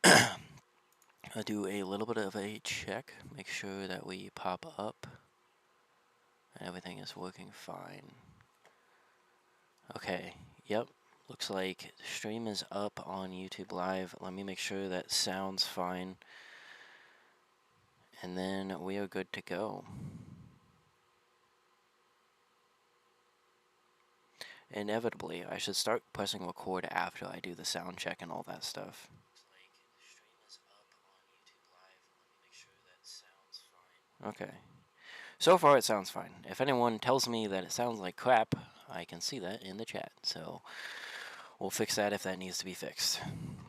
I'll do a little bit of a check, make sure that we pop up and everything is working fine. Okay, yep, looks like the stream is up on YouTube Live. Let me make sure that sounds fine, and then we are good to go. Inevitably, I should start pressing record after I do the sound check and all that stuff. Okay. So far, it sounds fine. If anyone tells me that it sounds like crap, I can see that in the chat. So we'll fix that if that needs to be fixed.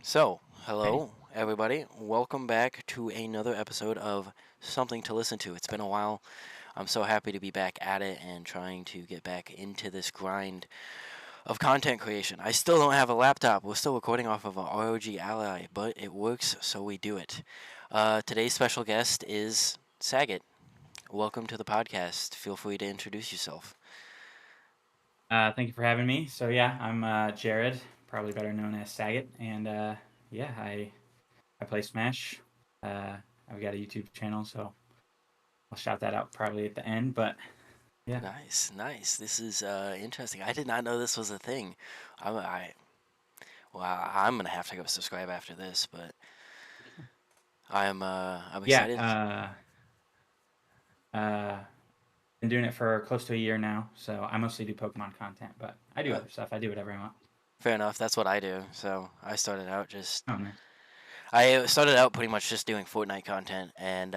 So, Hey. hello, everybody. Welcome back to another episode of Something to Listen to. It's been a while. I'm so happy to be back at it and trying to get back into this grind of content creation. I still don't have a laptop. We're still recording off of an ROG Ally, but it works, so we do it. Today's special guest is Saget. Welcome to the podcast. Feel free to introduce yourself. Thank you for having me. So yeah, I'm Jared, probably better known as Saget, and yeah, I play Smash. I've got a YouTube channel, so I'll shout that out probably at the end. But yeah, Nice, nice. This is interesting. I did not know this was a thing. I well, I'm gonna have to go subscribe after this, but I'm yeah, excited. been doing it for close to a year now. So I mostly do Pokemon content, but I do Uh, other stuff. I do whatever I want. Fair enough. That's what I do. So I started out just Oh man, I started out pretty much just doing Fortnite content, and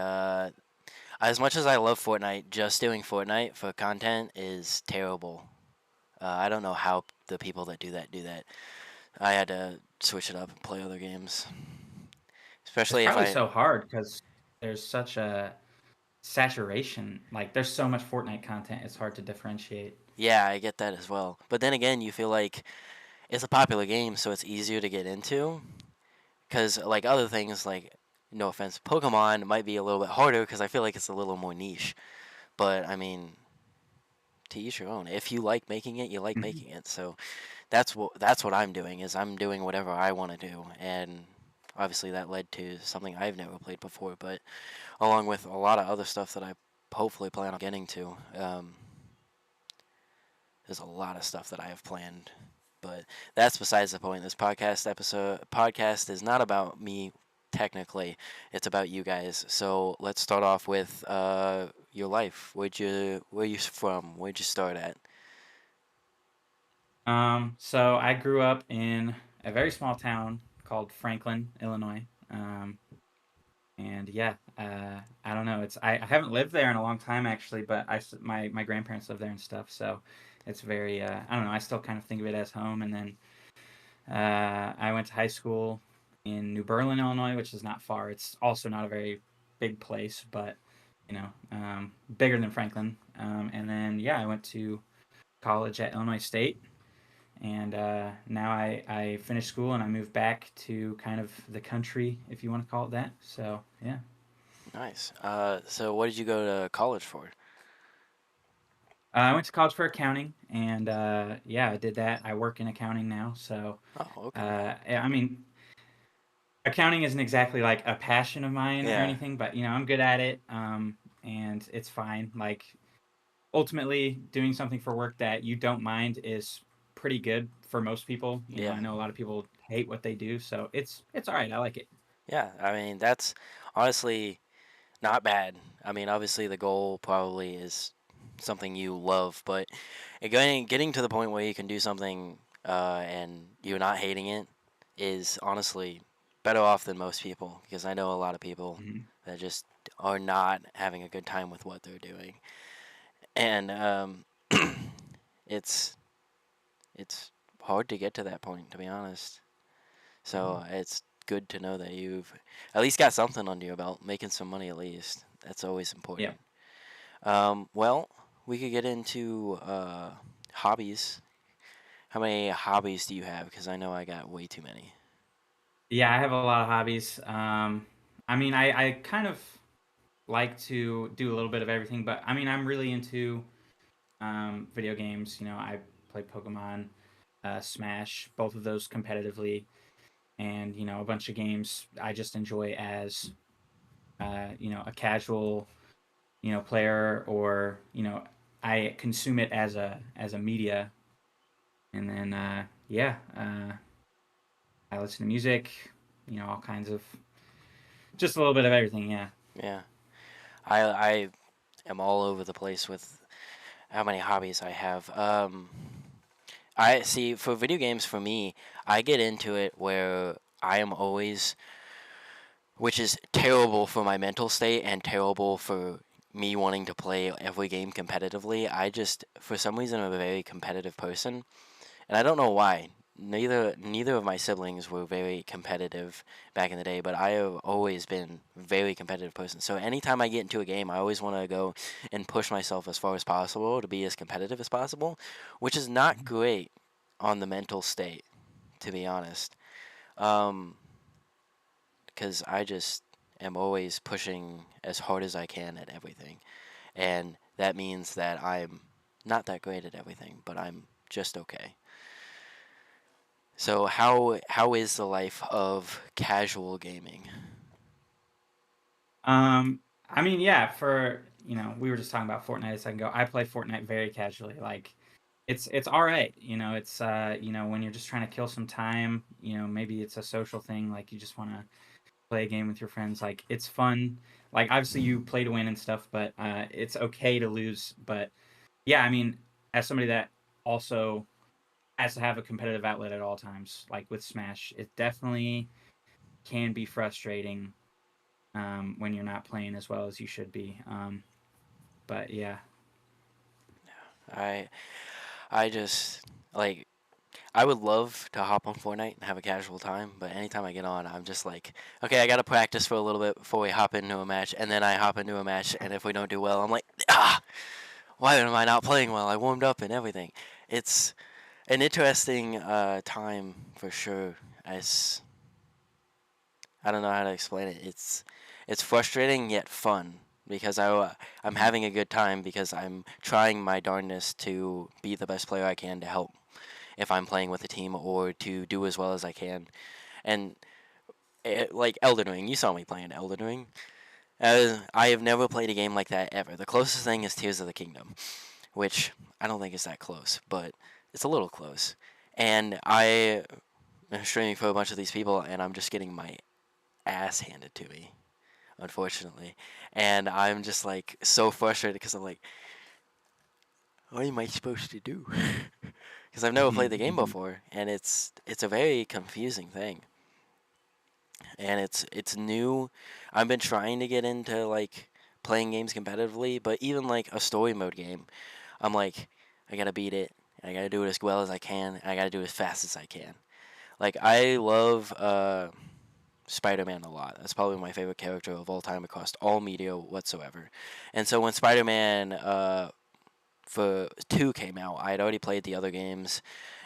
as much as I love Fortnite, just doing Fortnite for content is terrible. I don't know how the people that do that do that. I had to switch it up and play other games, it's especially if probably I. so hard because there's such a saturation. Like there's so much Fortnite content, it's hard to differentiate. Yeah, I get that as well. But then again, you feel like it's a popular game, so it's easier to get into. Because like other things, like no offense, Pokemon might be a little bit harder because I feel like it's a little more niche. But I mean, to each your own. If you like making it, you like making it. So that's what I'm doing is I'm doing whatever I want to do, and obviously that led to something I've never played before. But along with a lot of other stuff that I hopefully plan on getting to, there's a lot of stuff that I have planned. But that's besides the point. This podcast is not about me technically. It's about you guys. So let's start off with your life. Where you from? Where'd you start at? So I grew up in a very small town called Franklin, Illinois. And yeah, I don't know. I haven't lived there in a long time actually, but my grandparents live there and stuff. So it's very I don't know. I still kind of think of it as home. And then I went to high school in New Berlin, Illinois, which is not far. It's also not a very big place, but bigger than Franklin. And then yeah, I went to college at Illinois State, and now I finished school and I moved back to kind of the country, if you want to call it that. So yeah, Nice. So what did you go to college for? I went to college for accounting, and yeah, I did that. I work in accounting now, so Oh, okay. yeah, I mean, accounting isn't exactly like a passion of mine or Yeah. anything, but I'm good at it, and it's fine. Like ultimately, doing something for work that you don't mind is pretty good for most people. Yeah. I know a lot of people hate what they do, so it's all right. I like it. Yeah. I mean, that's honestly not bad. I mean, obviously the goal probably is something you love, but getting to the point where you can do something and you're not hating it is honestly better off than most people because I know a lot of people Mhm. that just are not having a good time with what they're doing, and it's it's hard to get to that point, to be honest. Mhm. So it's good to know that you've at least got something under your belt, making some money at least. That's always Yeah. important. Well, we could get into hobbies. How many hobbies do you have? Because I know I got way too many. Yeah, I have a lot of hobbies. I mean, I kind of like to do a little bit of everything, but I mean, I'm really into video games. I play Pokemon, Smash, both of those competitively. and a bunch of games I just enjoy as a casual player, or I consume it as a media, and then yeah, I listen to music, all kinds of, just a little bit of everything. Yeah. Yeah. I am all over the place with how many hobbies I have. I see for video games for me, I get into it where I am always, which is terrible for my mental state and terrible for me wanting to play every game competitively. I just, for some reason, I'm a very competitive person, and I don't know why. Neither of my siblings were very competitive back in the day, but I have always been a very competitive person. So anytime I get into a game, I always want to go and push myself as far as possible to be as competitive as possible, which is not great on the mental state, to be honest. Um, because I just am always pushing as hard as I can at everything, and that means that I'm not that great at everything, but I'm just okay. So how is the life of casual gaming? I mean, yeah, for we were just talking about Fortnite a second ago. I play Fortnite very casually. Like, it's all right. It's when you're just trying to kill some time. Maybe it's a social thing. Like, you just want to play a game with your friends. Like, it's fun. Like, obviously you play to win and stuff, but it's okay to lose. But yeah, I mean, as somebody that also has to have a competitive outlet at all times, like with Smash, it definitely can be frustrating when you're not playing as well as you should be. But yeah. I I just like I would love to hop on Fortnite and have a casual time, but anytime I get on, I'm just like, okay, I got to practice for a little bit before we hop into a match, and then I hop into a match, and if we don't do well, I'm like, why am I not playing well? I warmed up and everything. It's an interesting time for sure. As I don't know how to explain it. It's frustrating yet fun because I'm Mhm. having a good time because I'm trying my darndest to be the best player I can to help if I'm playing with a team or to do as well as I can. And like Elden Ring, you saw me playing Elden Ring. I have never played a game like that ever. The closest thing is Tears of the Kingdom, which I don't think is that close, but it's a little close. And I am streaming for a bunch of these people, and I'm just getting my ass handed to me, unfortunately. And I'm just like so frustrated because I'm like, what am I supposed to do? Because I've never played Mhm. the game Mhm. before, and it's a very confusing thing, and it's new. I've been trying to get into like playing games competitively, but even like a story mode game, I'm like, I gotta beat it, and I gotta do it as well as I can, and I gotta do it as fast as I can. Like I love Spider-Man a lot. That's probably my favorite character of all time across all media whatsoever. And so when Spider-Man for 2 came out, I had already played the other games,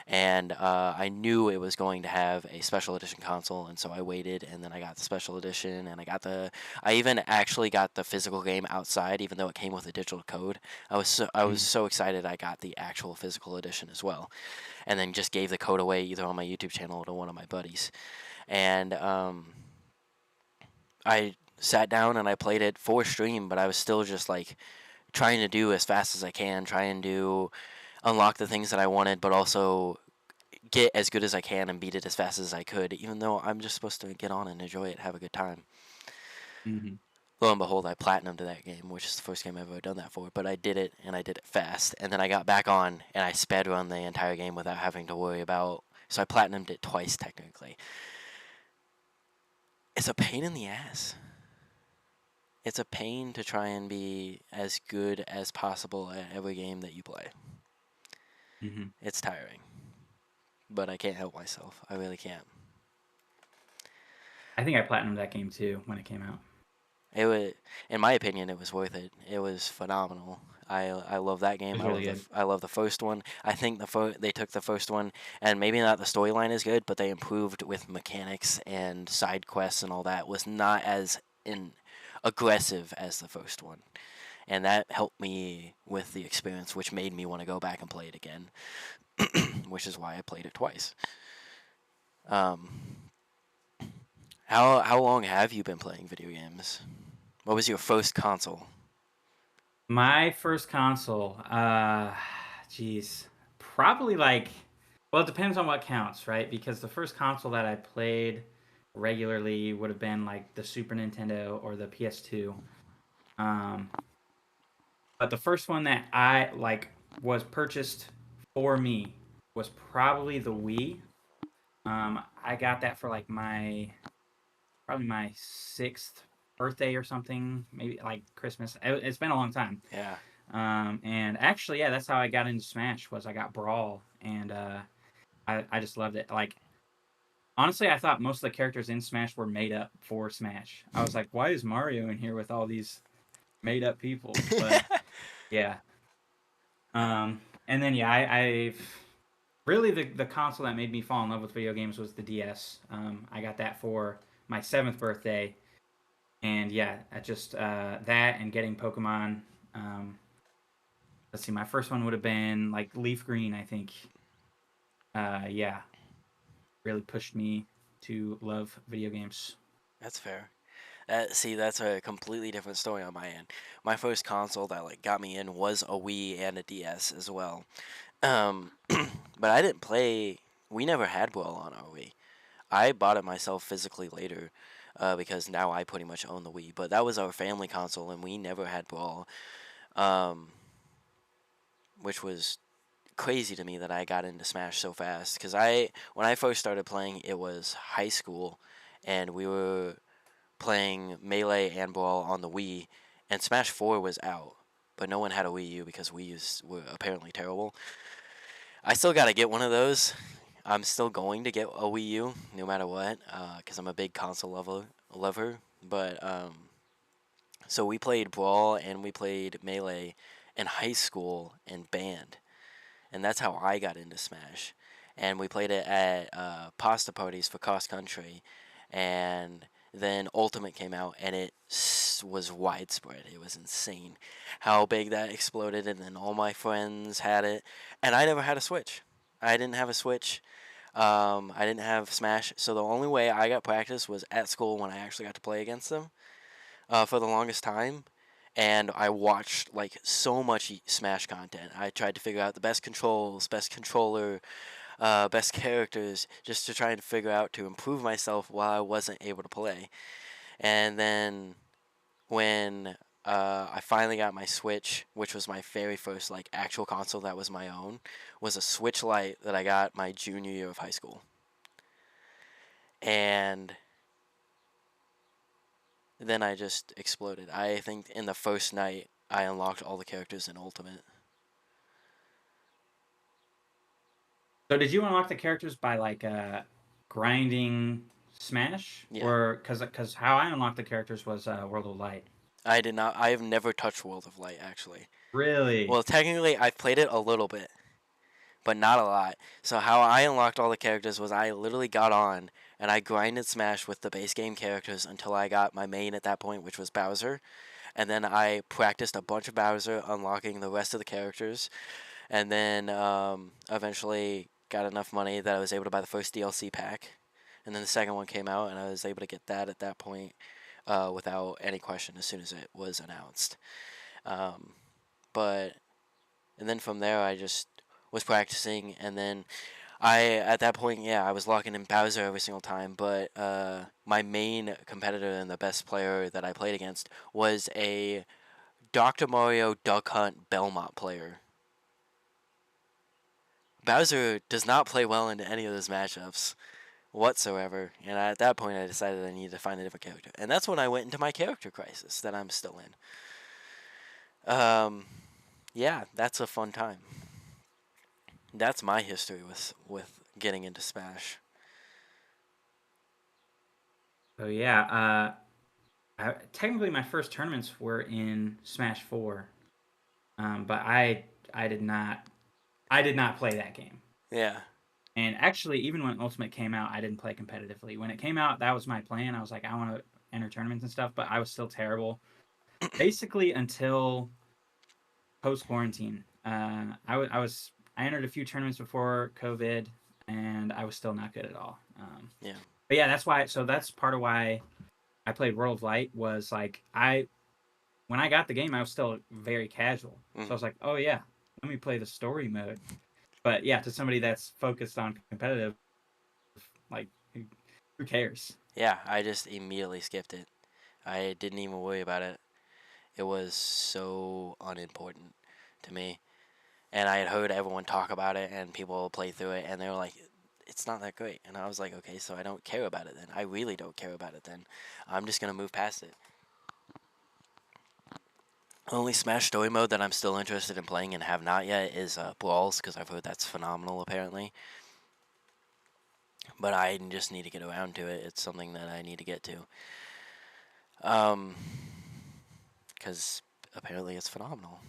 and I knew it was going to have a special edition console, and so I waited, and then I got the special edition, and I even actually got the physical game outside, even though it came with a digital code. I was Mhm. so excited I got the actual physical edition as well, and then just gave the code away either on my YouTube channel or to one of my buddies, and I sat down and I played it for stream, but I was still just like trying to do as fast as I can, trying to unlock the things that I wanted, but also get as good as I can and beat it as fast as I could, even though I'm just supposed to get on and enjoy it, have a good time. Mhm. Lo and behold, I platinumed that game, which is the first game I've ever done that for. But I did it, and I did it fast. And then I got back on, and I sped run the entire game without having to worry about. So I platinumed it twice, technically. It's a pain in the ass. It's a pain to try and be as good as possible at every game that you play. Mhm. It's tiring, but I can't help myself. I really can't. I think I platinumed that game too when it came out. It was, in my opinion, it was worth it. It was phenomenal. I love that It game. was really good. I love the first one. I think they took the first one and maybe not the storyline is good, but they improved with mechanics and side quests and all that. Was not as in aggressive as the first one, and that helped me with the experience, which made me want to go back and play it again, which is why I played it twice. Um, How long have you been playing video games? What was your first console? My first console, geez, probably like, well, it depends on what counts, right? Because the first console that I played regularly would have been like the Super Nintendo or the PS2. Um, but the first one that I like was purchased for me was probably the Wii. I got that for like my probably my sixth birthday or something, maybe like Christmas. It's been a long time. Yeah. And actually, yeah, that's how I got into Smash. Was I got Brawl, and I just loved it. Like honestly, I thought most of the characters in Smash were made up for Smash. I was like, why is Mario in here with all these made up people? But yeah, and then yeah, I've really the console that made me fall in love with video games was the DS. I got that for my seventh birthday, and yeah, I just that and getting Pokemon. Um, let's see, my first one would have been like Leaf Green, I think. Yeah, really pushed me to love video games. That's fair. See, that's a completely different story on my end. My first console that like got me in was a Wii and a DS as well. But I didn't play. We never had Brawl on our Wii. I bought it myself physically later, because now I pretty much own the Wii. But that was our family console, and we never had Brawl, um, which was crazy to me that I got into Smash so fast. Because when I first started playing, it was high school, and we were playing Melee and Brawl on the Wii, and Smash 4 was out, but no one had a Wii U because Wii U's were apparently terrible. I still gotta get one of those. I'm still going to get a Wii U no matter what, because I'm a big console lover. But so we played Brawl and we played Melee in high school and band, and that's how I got into Smash. And we played it at pasta parties for cross country, and then Ultimate came out, and it was widespread. It was insane how big that exploded, and then all my friends had it, and I never had a Switch. I didn't have a Switch. I didn't have Smash, so the only way I got practice was at school when I actually got to play against them for the longest time. And I watched like so much Smash content. I tried to figure out the best controls, best controller, best characters, just to try and figure out to improve myself while I wasn't able to play. And then when I finally got my Switch, which was my very first like actual console that was my own, was a Switch Lite that I got my junior year of high school. And then I just exploded. I think in the first night I unlocked all the characters in Ultimate. So did you unlock the characters by like grinding Smash, Yeah. or because how I unlocked the characters was World of Light? I did not. I have never touched World of Light actually. Really? Well, technically, I've played it a little bit, but not a lot. So how I unlocked all the characters was I literally got on and I grinded Smash with the base game characters until I got my main at that point, which was Bowser. And then I practiced a bunch of Bowser, unlocking the rest of the characters, and then eventually got enough money that I was able to buy the first DLC pack. And then the second one came out, and I was able to get that at that point without any question as soon as it was announced. Um, but and then from there, I just was practicing, and then at that point, yeah, I was locking in Bowser every single time. But my main competitor and the best player that I played against was a Dr. Mario Duck Hunt Belmont player. Bowser does not play well into any of those matchups whatsoever, and at that point, I decided I needed to find a different character, and that's when I went into my character crisis that I'm still in. Yeah, that's a fun time. That's my history with getting into Smash. So yeah, technically my first tournaments were in Smash Four, but I did not play that game. Yeah, And actually, even when Ultimate came out, I didn't play competitively. When it came out, that was my plan. I was like, I want to enter tournaments and stuff, but I was still terrible. Basically, until post quarantine, I entered a few tournaments before COVID, and I was still not good at all. yeah. but yeah, that's why. So that's part of why I played World of Light. Was like I when I got the game, I was still very casual. So I Hmm. was like, oh yeah, let me play the story mode. But yeah, to somebody that's focused on competitive, like who cares? Yeah, I just immediately skipped it. I didn't even worry about it. It was so unimportant to me. And I had heard everyone talk about it and people play through it, and they were like, it's not that great. And I was like, okay, so I don't care about it then. I really don't care about it then. I'm just going to move past it. Only Smash Story mode that I'm still interested in playing and have not yet is Brawls, because I've heard that's phenomenal apparently. But I just need to get around to it. It's something that I need to get to. Um, because apparently it's phenomenal.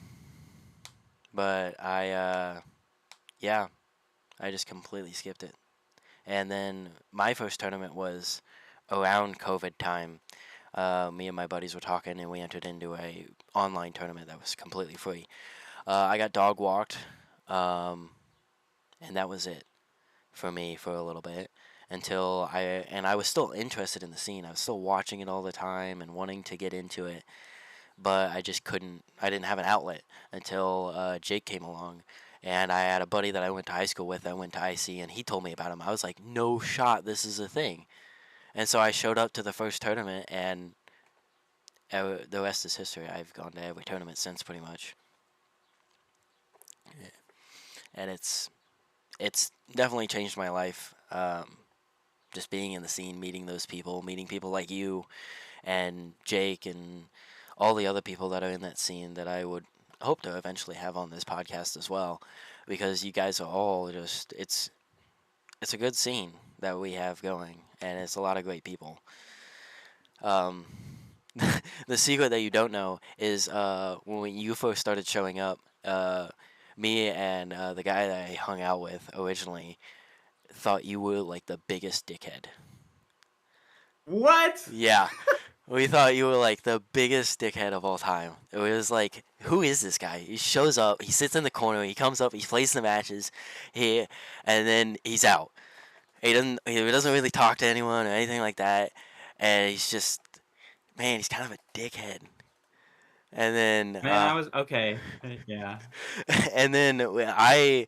But yeah, I just completely skipped it. And then my first tournament was around COVID time. Me and my buddies were talking, and we entered into a online tournament that was completely free. I got dog walked, um, and that was it for me for a little bit until I was still interested in the scene. I was still watching it all the time and wanting to get into it, but I just couldn't. I didn't have an outlet until Jake came along. And I had a buddy that I went to high school with that went to IC, and he told me about him. I was like, no shot, this is a thing. And so I showed up to the first tournament, and the rest is history. I've gone to every tournament since, pretty much. Yeah. And it's definitely changed my life. Just being in the scene, meeting those people, meeting people like you and Jake and all the other people that are in that scene that I would hope to eventually have on this podcast as well, because you guys are all just it's a good scene that we have going, and it's a lot of great people. Um, the secret that you don't know is when you first started showing up, me and the guy that I hung out with originally thought you were like the biggest dickhead. What? Yeah, we thought you were like the biggest dickhead of all time. It was like, who is this guy? He shows up, he sits in the corner, he comes up, he plays the matches, he, and then he's out. He doesn't really talk to anyone or anything like that, and he's just man, he's kind of a dickhead. And then Man, I was okay. Yeah. and then I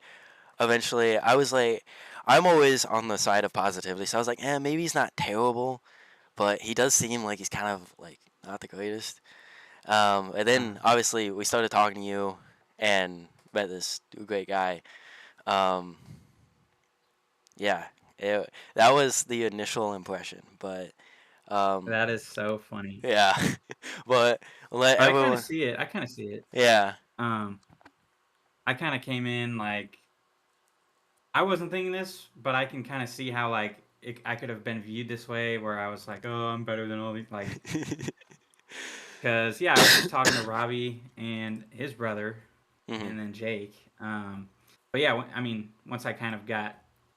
eventually I was like, I'm always on the side of positivity, so I was like, maybe he's not terrible, but he does seem like he's kind of like not the greatest. And then Uh, obviously we started talking to you and met this great guy. Um, yeah, that was the initial impression, but um, that is so funny. yeah, but let But I kind of everyone, see it. I kind of see it. yeah, Um, I kind of came in like I wasn't thinking this, but I can kind of see how like I could have been viewed this way, where I was like, oh, I'm better than all these, like, because yeah, I was just talking to Robbie and his brother, hmm and then Jake. But yeah, I mean, once I kind of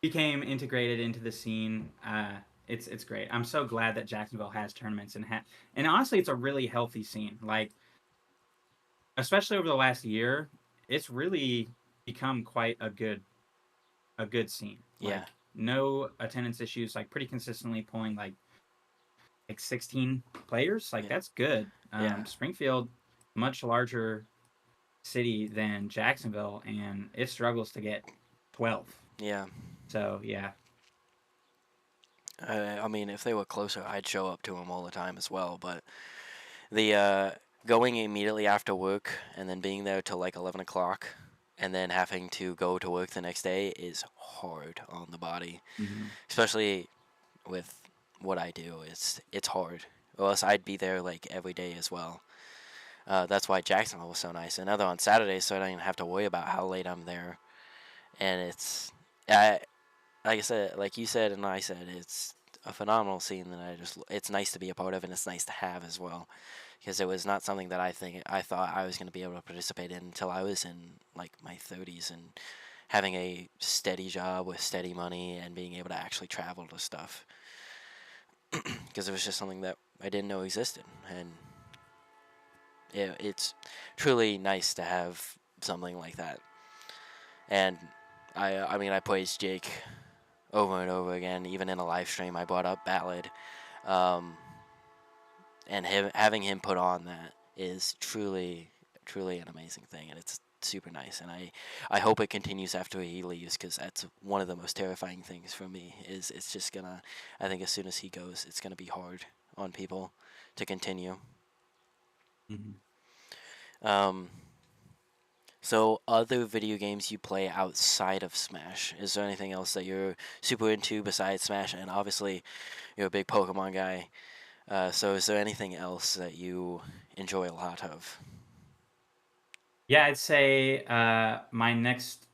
became integrated into the scene, it's great. I'm so glad that Jacksonville has tournaments and honestly, it's a really healthy scene. Like, especially over the last year, it's really become quite a good scene. yeah, Like, no attendance issues. Like, pretty consistently pulling like 16 players. Like, yeah, that's good. yeah, Springfield, much larger city than Jacksonville, and it struggles to get 12. yeah. So yeah, I mean, if they were closer, I'd show up to them all the time as well. But the going immediately after work and then being there till like 11 o'clock, and then having to go to work the next day is hard on the body, mm-hmm. especially with what I do. It's hard. Or else I'd be there like every day as well. That's why Jacksonville was so nice. And other on Saturdays, so I don't even have to worry about how late I'm there. And I, like I said, like you said and I said, it's a phenomenal scene that it's nice to be a part of and it's nice to have as well, because it was not something that I thought I was going to be able to participate in until I was in like my 30s and having a steady job with steady money and being able to actually travel to stuff, because it was just something that I didn't know existed, and it's truly nice to have something like that. And I mean, I praise Jake over and over again. Even in a live stream, I brought up Ballad, um, and having him put on that is truly an amazing thing, and it's super nice. And I hope it continues after he leaves, because that's one of the most terrifying things for me. Is it's just gonna, I think as soon as he goes, it's gonna be hard on people to continue. Mhm. Um, so other video games you play outside of Smash? Is there anything else that you're super into besides Smash? And obviously, you're a big Pokemon guy. So is there anything else that you enjoy a lot of? Yeah, I'd say my next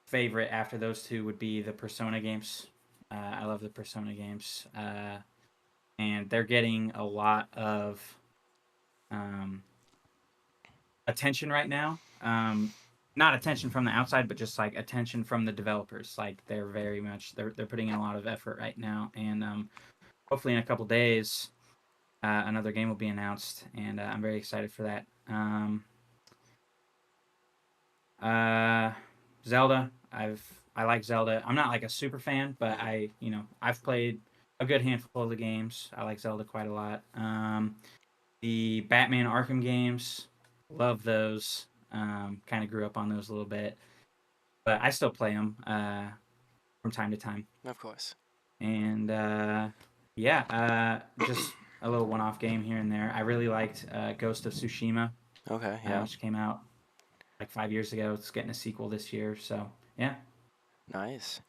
favorite after those two would be the Persona games. I love the Persona games, and they're getting a lot of um, attention right now. Not attention from the outside, but just like attention from the developers. Like they're very much they're putting in a lot of effort right now, and hopefully in a couple days another game will be announced, and I'm very excited for that. Uh, Zelda, I like Zelda. I'm not like a super fan, but Hmm. I've played a good handful of the games. I like Zelda quite a lot. The Batman Arkham games, love those. Kind of grew up on those a little bit, but I still play them from time to time. Of course. And yeah, just a little one-off game here and there. I really liked Ghost of Tsushima, Okay, yeah. which came out like 5 years ago. It's getting a sequel this year, so yeah. Nice.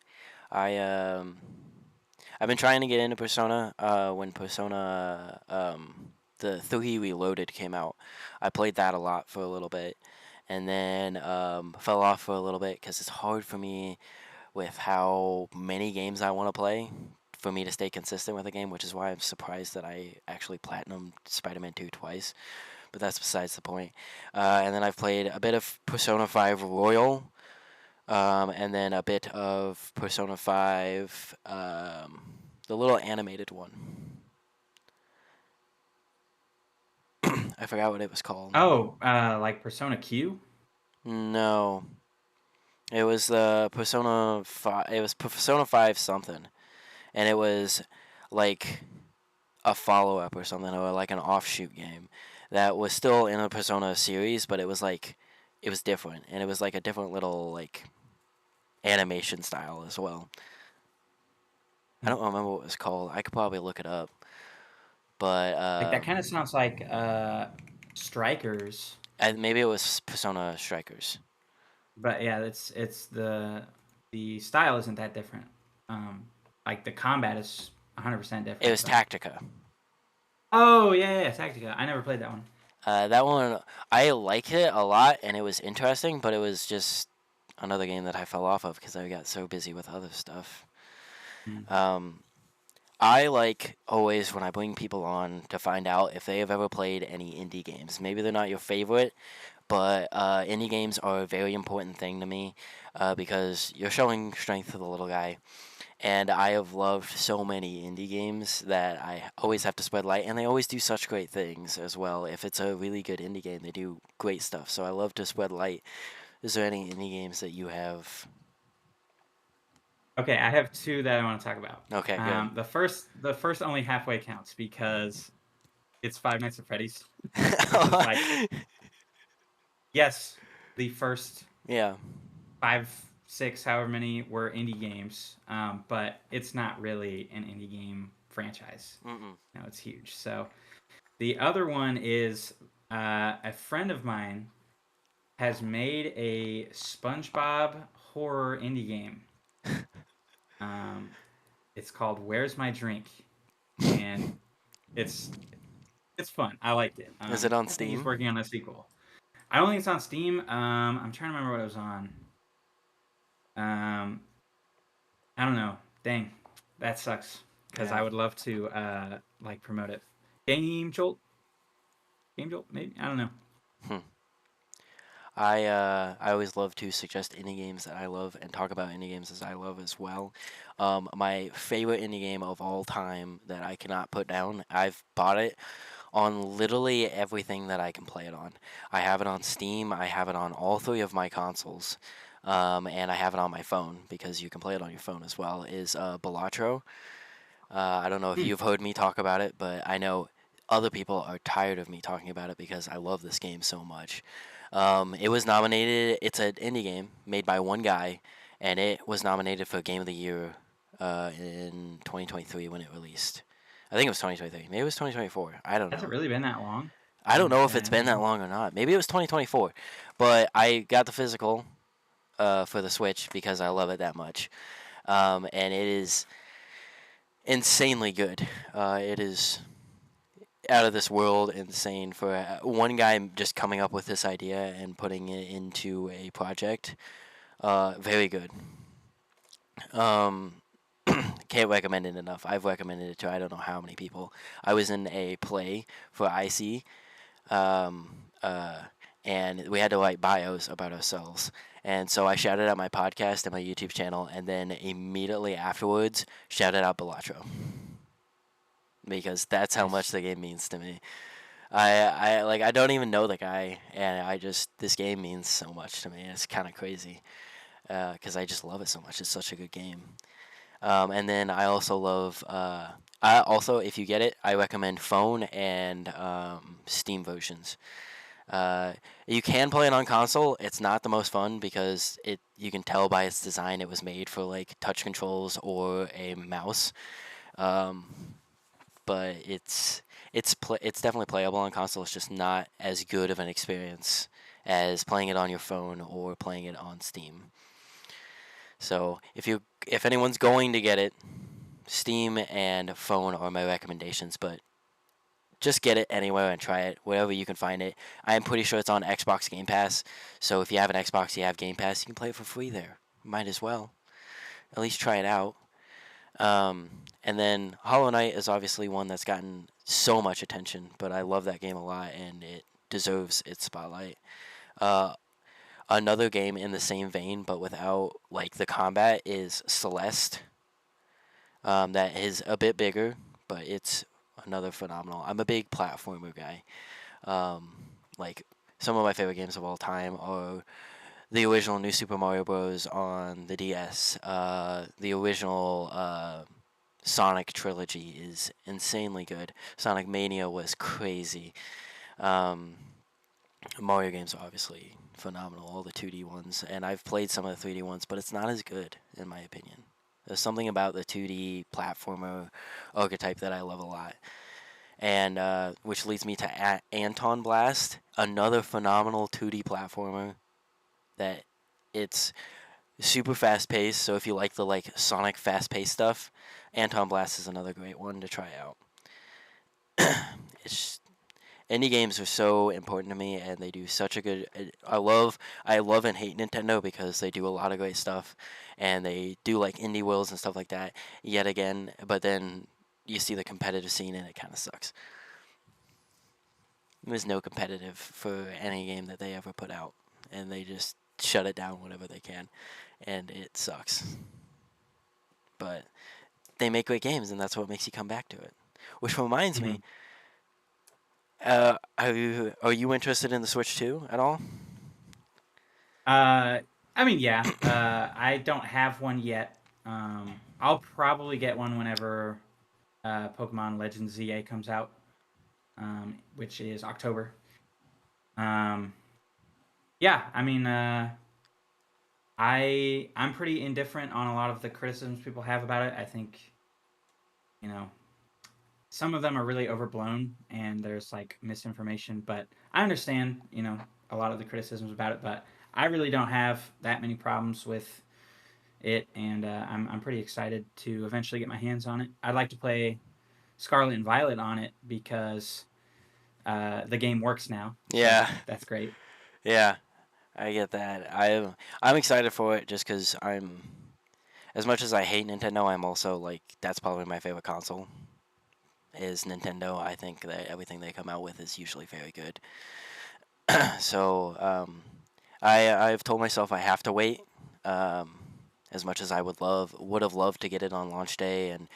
I I've been trying to get into Persona. When Persona the 3 Reloaded came out, I played that a lot for a little bit, and then fell off for a little bit because it's hard for me with how many games I want to play for me to stay consistent with a game, which is why I'm surprised that I actually platinum Spider-Man 2 twice. But that's besides the point. And then I've played a bit of Persona 5 Royal, and then a bit of Persona 5, the little animated one. I forgot what it was called. Oh, like Persona Q? No, it was the Persona 5. It was Persona 5 something, and it was like a follow up or something, or like an offshoot game that was still in a Persona series, but it was different, and it was like a different little like animation style as well. I Hmm. don't remember what it was called. I could probably look it up, but Like that kind of sounds like Strikers, maybe it was Persona Strikers. but yeah, it's the style isn't that different. Like the combat is 100% It different, was but Tactica. oh yeah, Tactica. I never played that one. That one I liked it a lot, and it was interesting, but it was just another game that I fell off of because I got so busy with other stuff. Mm. Um, I like always when I bring people on to find out if they have ever played any indie games. Maybe they're not your favorite, but indie games are a very important thing to me, because you're showing strength to the little guy. And I have loved so many indie games that I always have to spread light, and they always do such great things as well. If it's a really good indie game, they do great stuff. So I love to spread light. Is there any indie games that you have? Okay, I have two that I want to talk about. Okay, good. The first only halfway counts because it's Five Nights at Freddy's, which is like yes, the first Yeah. five, six, however many were indie games, but it's not really an indie game franchise. Mm-mm. No, it's huge. So the other one is a friend of mine has made a SpongeBob horror indie game. Um, it's called Where's My Drink, and it's it's fun. I liked it. Is it on I think he's Steam? working on a sequel. I don't think it's on Steam. I'm trying to remember what it was on. Um, I don't know. Dang, that sucks. Because Yeah. I would love to like promote it. Game Jolt, Game Jolt, maybe I don't know. Hmm. I always love to suggest indie games that I love and talk about indie games as I love as well. My favorite indie game of all time that I cannot put down. I've bought it on literally everything that I can play it on. I have it on Steam. I have it on all three of my consoles. and I have it on my phone because you can play it on your phone as well, is Balatro. I don't know if Hmm. you've heard me talk about it, but I know other people are tired of me talking about it because I love this game so much. It was nominated. It's an indie game made by one guy, and it was nominated for Game of the Year in 2023 when it released. I think it was 2023. Maybe it was 2024. I don't Has it know. really been that long? I don't know if it's I been don't that know. long or not. Maybe it was 2024. But I got the physical for the Switch because I love it that much. And it is insanely good. It is out of this world insane for one guy just coming up with this idea and putting it into a project. Very good. Um, can't recommend it enough. I've recommended it to I don't know how many people. I was in a play for IC, um, uh, and we had to write bios about ourselves. And so I shouted out my podcast and my YouTube channel, and then immediately afterwards shouted out Balatro because that's how much Nice. the game means to me. I don't even know the guy, and I just this game means so much to me. It's kind of crazy because I just love it so much. It's such a good game. And then I also love. I also, if you get it, I recommend phone and Steam versions. Uh, you can play it on console. It's not the most fun because it you can tell by its design it was made for like touch controls or a mouse. Um, but it's definitely playable on console. It's just not as good of an experience as playing it on your phone or playing it on Steam. So if anyone's going to get it, Steam and phone are my recommendations. But just get it anywhere and try it wherever you can find it. I am pretty sure it's on Xbox Game Pass. So if you have an Xbox, you have Game Pass, you can play it for free there. Might as well at least try it out. And then Hollow Knight is obviously one that's gotten so much attention, but I love that game a lot and it deserves its spotlight. Uh, Another game in the same vein, but without like the combat, is Celeste. That is a bit bigger, but it's another phenomenal. I'm a big platformer guy. Um, like some of my favorite games of all time are the original New Super Mario Bros. On the DS. The original Sonic trilogy is insanely good. Sonic Mania was crazy. Um, Mario games are obviously phenomenal, all the 2D ones, and I've played some of the 3D ones, but it's not as good in my opinion. There's something about the 2D platformer archetype that I love a lot, and which leads me to Anton Blast, another phenomenal 2D platformer that it's super fast paced. So if you like the like Sonic fast paced stuff, Anton Blast is another great one to try out. It's indie games are so important to me, and they do such a good. I love and hate Nintendo because they do a lot of great stuff, and they do like indie worlds and stuff like that. Yet again, but then you see the competitive scene, and it kind of sucks. There's no competitive for any game that they ever put out, and they just shut it down whenever they can, and it sucks. But they make great games, and that's what makes you come back to it. Which reminds Hmm. me, are you interested in the Switch 2 at all? Uh, I mean, yeah. I don't have one yet. I'll probably get one whenever Pokemon Legends ZA comes out, which is October. Um, yeah, I mean, I'm pretty indifferent on a lot of the criticisms people have about it. I think you know some of them are really overblown and there's like misinformation, but I understand a lot of the criticisms about it, but I really don't have that many problems with it, and I'm pretty excited to eventually get my hands on it. I'd like to play Scarlet and Violet on it because the game works now, so Yeah, that's great. yeah, I get that. I'm excited for it just because I'm as much as I hate Nintendo, I'm also like that's probably my favorite console is Nintendo. I think that everything they come out with is usually very good. So I've told myself I have to wait. Um, as much as I would have loved to get it on launch day and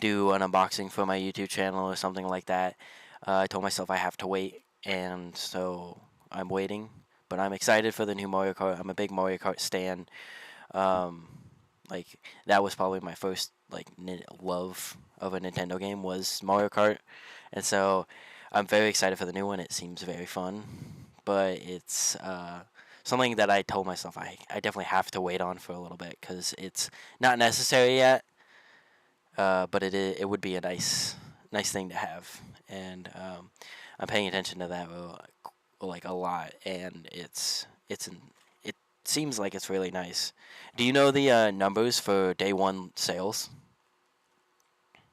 do an unboxing for my YouTube channel or something like that. I told myself I have to wait, and so I'm waiting. but I'm excited for the new Mario Kart. I'm a big Mario Kart stan. Um, like that was probably my first like love of a Nintendo game was Mario Kart, and so I'm very excited for the new one. It seems very fun, but it's something that I told myself I definitely have to wait on for a little bit because it's not necessary yet. But it would be a nice thing to have, and I'm paying attention to that like a lot, and it seems like it's really nice. Do you know the numbers for day one sales?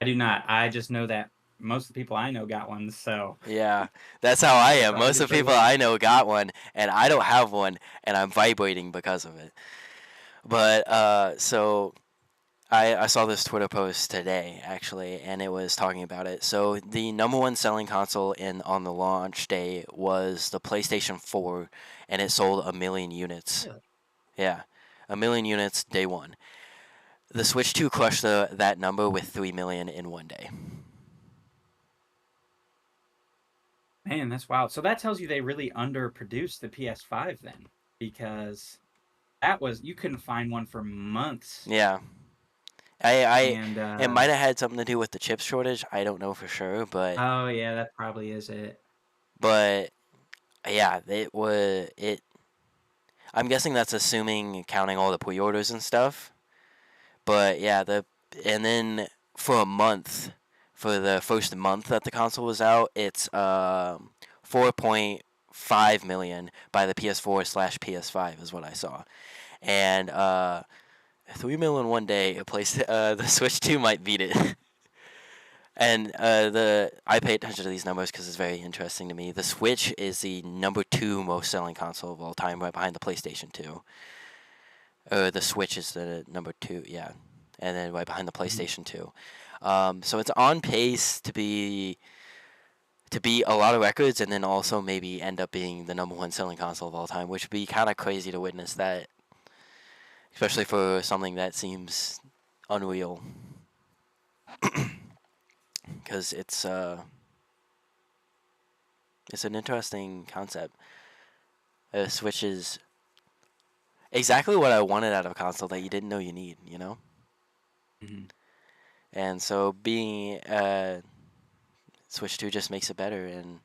I do not. I just know that most of the people I know got one, so Yeah, that's how I that's am. all I Most can of the say people there. I know got one, and I don't have one, and I'm vibrating because of it. But so I saw this Twitter post today actually, and it was talking about it. So the number one selling console in on the launch day was the PlayStation 4, and it sold 1 million units. Really? Yeah, 1 million units day one. The Switch 2 crushed that number with 3 million in one day. Man, that's wild. So that tells you they really underproduced the PS5 then, because that was you couldn't find one for months, Yeah, I and it might have had something to do with the chip shortage. I don't know for sure, oh yeah, that probably is it. but yeah, it was it. I'm guessing that's assuming counting all the pre-orders and stuff. But yeah, and then for a month, for the first month that the console was out, it's 4.5 million by the PS4 slash PS5 is what I saw, and 3 million one day. A place the Switch 2 might beat it. And the I pay attention to these numbers because it's very interesting to me. The Switch is the number two most selling console of all time, right behind the PlayStation 2. The Switch is the number two, yeah, and then right behind the Mhm. PlayStation 2. So it's on pace to beat a lot of records, and then also maybe end up being the number one selling console of all time, which would be kind of crazy to witness that, especially for something that seems unreal, because it's an interesting concept. Switch is exactly what I wanted out of a console that you didn't know you need, you know. Mhm. And so being Switch 2 just makes it better, and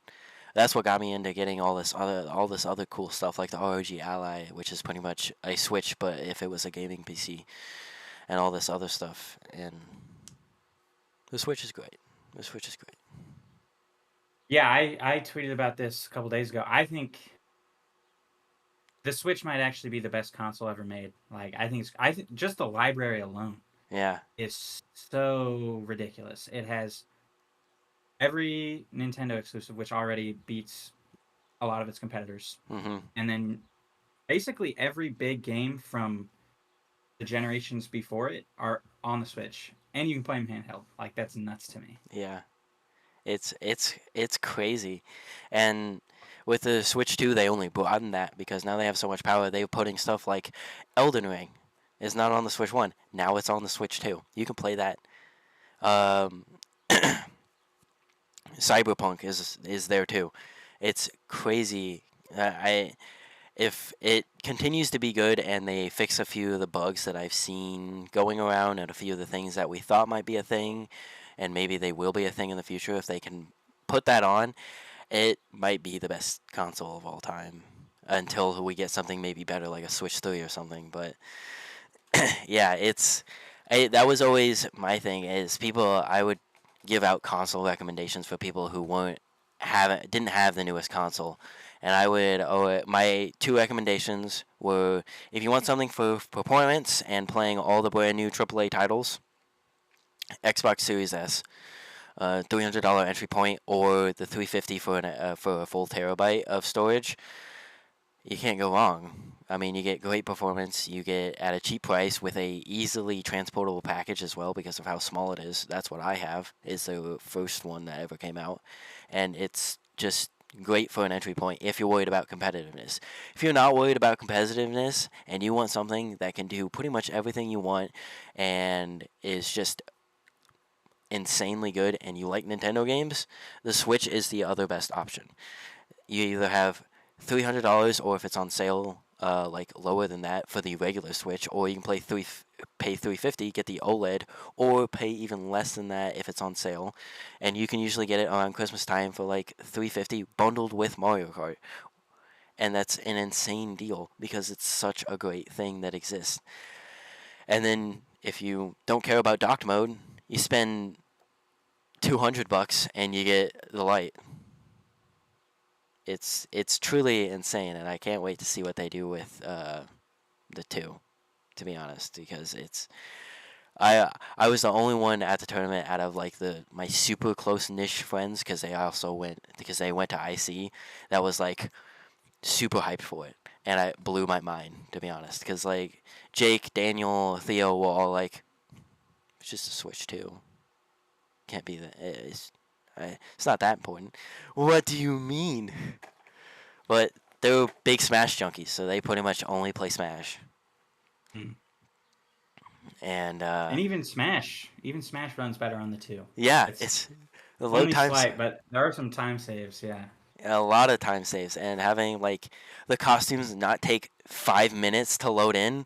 that's what got me into getting all this other cool stuff like the ROG Ally, which is pretty much a Switch, but if it was a gaming PC, and all this other stuff. And the Switch is great. The Switch is great. Yeah, I tweeted about this a couple days ago. I think the Switch might actually be the best console ever made. Like I think just the library alone Yeah. is so ridiculous. It has every Nintendo exclusive, which already beats a lot of its competitors, Mhm. and then basically every big game from the generations before it are on the Switch, and you can play them handheld. Like that's nuts to me. Yeah. It's crazy, and with the Switch 2, they only broadened that because now they have so much power. They're putting stuff like Elden Ring is not on the Switch 1. Now it's on the Switch 2. You can play that. Um, Cyberpunk is there too. It's crazy. I if it continues to be good and they fix a few of the bugs that I've seen going around and a few of the things that we thought might be a thing, and maybe they will be a thing in the future if they can put that on, it might be the best console of all time until we get something maybe better like a Switch 3 or something. But yeah, that was always my thing is people I would give out console recommendations for people who weren't haven't didn't have the newest console, and I would my two recommendations were if you want something for performance and playing all the brand new AAA titles, Xbox Series S, $300 entry point, or the 350 for a full terabyte of storage. You can't go wrong. I mean, you get great performance. You get at a cheap price with a easily transportable package as well because of how small it is. That's what I have. It's the first one that ever came out, and it's just great for an entry point if you're worried about competitiveness. If you're not worried about competitiveness and you want something that can do pretty much everything you want and is just insanely good and you like Nintendo games, the Switch is the other best option. You either have $300, or if it's on sale, like lower than that for the regular Switch, or you can pay 350, get the OLED, or pay even less than that if it's on sale, and you can usually get it around Christmas time for like 350 bundled with Mario Kart, and that's an insane deal because it's such a great thing that exists. And then if you don't care about docked mode, you spend $200 and you get the light. It's truly insane, and I can't wait to see what they do with the two. To be honest, because I was the only one at the tournament out of like my super close niche friends because they went to IC, that was like super hyped for it, and I blew my mind, to be honest, because like Jake, Daniel, Theo were all like, it's just a Switch 2. Can't be that. It's not that important. What do you mean? But they're big Smash junkies, so they pretty much only play Smash. Mm. And And even Smash runs better on the 2. yeah, It's it's the load only times, slight, but there are some time saves. Yeah. a lot of time saves, and having like the costumes not take 5 minutes to load in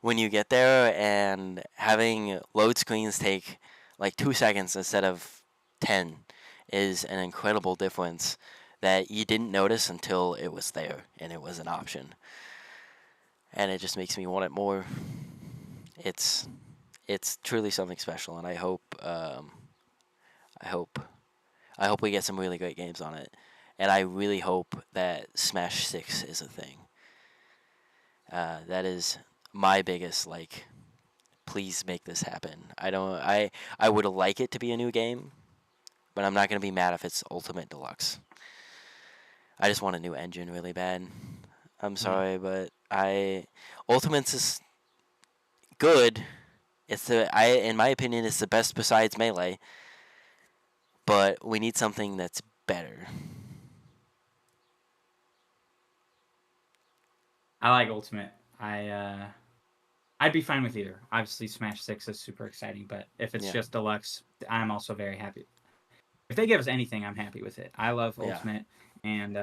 when you get there, and having load screens take like 2 seconds instead of 10 is an incredible difference that you didn't notice until it was there and it was an option. And it just makes me want it more. It's it's truly something special, and I hope I hope we get some really great games on it, and I really hope that Smash 6 is a thing. That is my biggest like. Please make this happen. I would like it to be a new game, but I'm not gonna be mad if it's Ultimate Deluxe. I just want a new engine really bad. I'm Mm. sorry, but Ultimates is good. In my opinion, it's the best besides Melee, but we need something that's better. I like Ultimate. I'd be fine with either. Obviously, Smash 6 is super exciting, but if it's Yeah, just deluxe, I'm also very happy. If they give us anything, I'm happy with it. I love yeah, Ultimate, and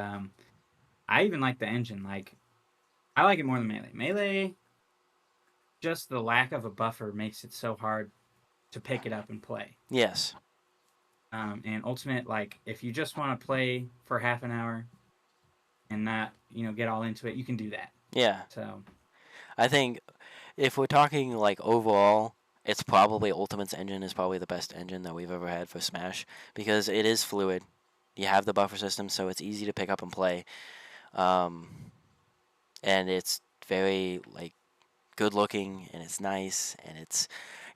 I even like the engine. Like, I like it more than Melee. Melee, just the lack of a buffer makes it so hard to pick it up and play. yes, And Ultimate, like, if you just want to play for half an hour and not, get all into it, you can do that. yeah. So, I think if we're talking like overall, it's probably Ultimate's engine is probably the best engine that we've ever had for Smash because it is fluid. You have the buffer system, so it's easy to pick up and play, um, and it's very like good looking and it's nice and it's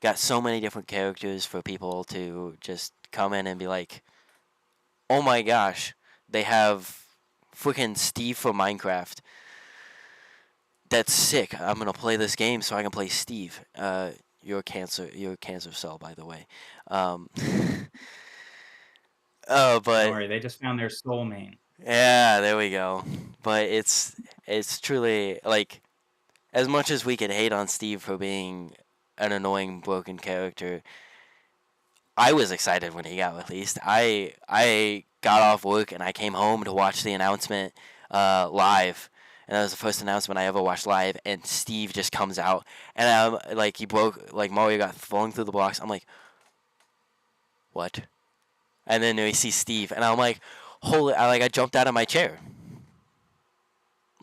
got so many different characters for people to just come in and be like, oh my gosh, they have freaking Steve for Minecraft. That's sick. I'm gonna play this game so I can play Steve. You're a cancer cell, by the way. Um, don't but worry, they just found their soul main. yeah, there we go. But it's truly like, as much as we could hate on Steve for being an annoying broken character, I was excited when he got released. I got off work and I came home to watch the announcement live, and that was the first announcement I ever watched live. And Steve just comes out, and like he broke, like Mario got flung through the blocks. I'm like, what? And then we see Steve, and I'm like, holy! I jumped out of my chair.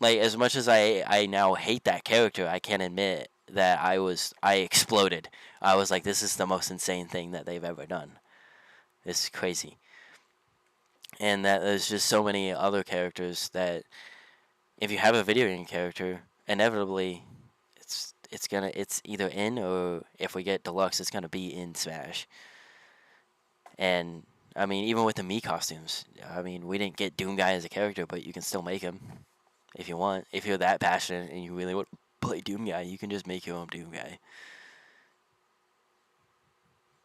Like, as much as I now hate that character, I can't admit that I exploded. I was like, this is the most insane thing that they've ever done. This is crazy. And that there's just so many other characters that if you have a video game character, inevitably it's either in, or if we get deluxe, it's gonna be in Smash. And I mean, even with the Mii costumes, I mean, we didn't get Doom Guy as a character, but you can still make him if you want. If you're that passionate and you really want to play Doom Guy, you can just make your own Doom Guy.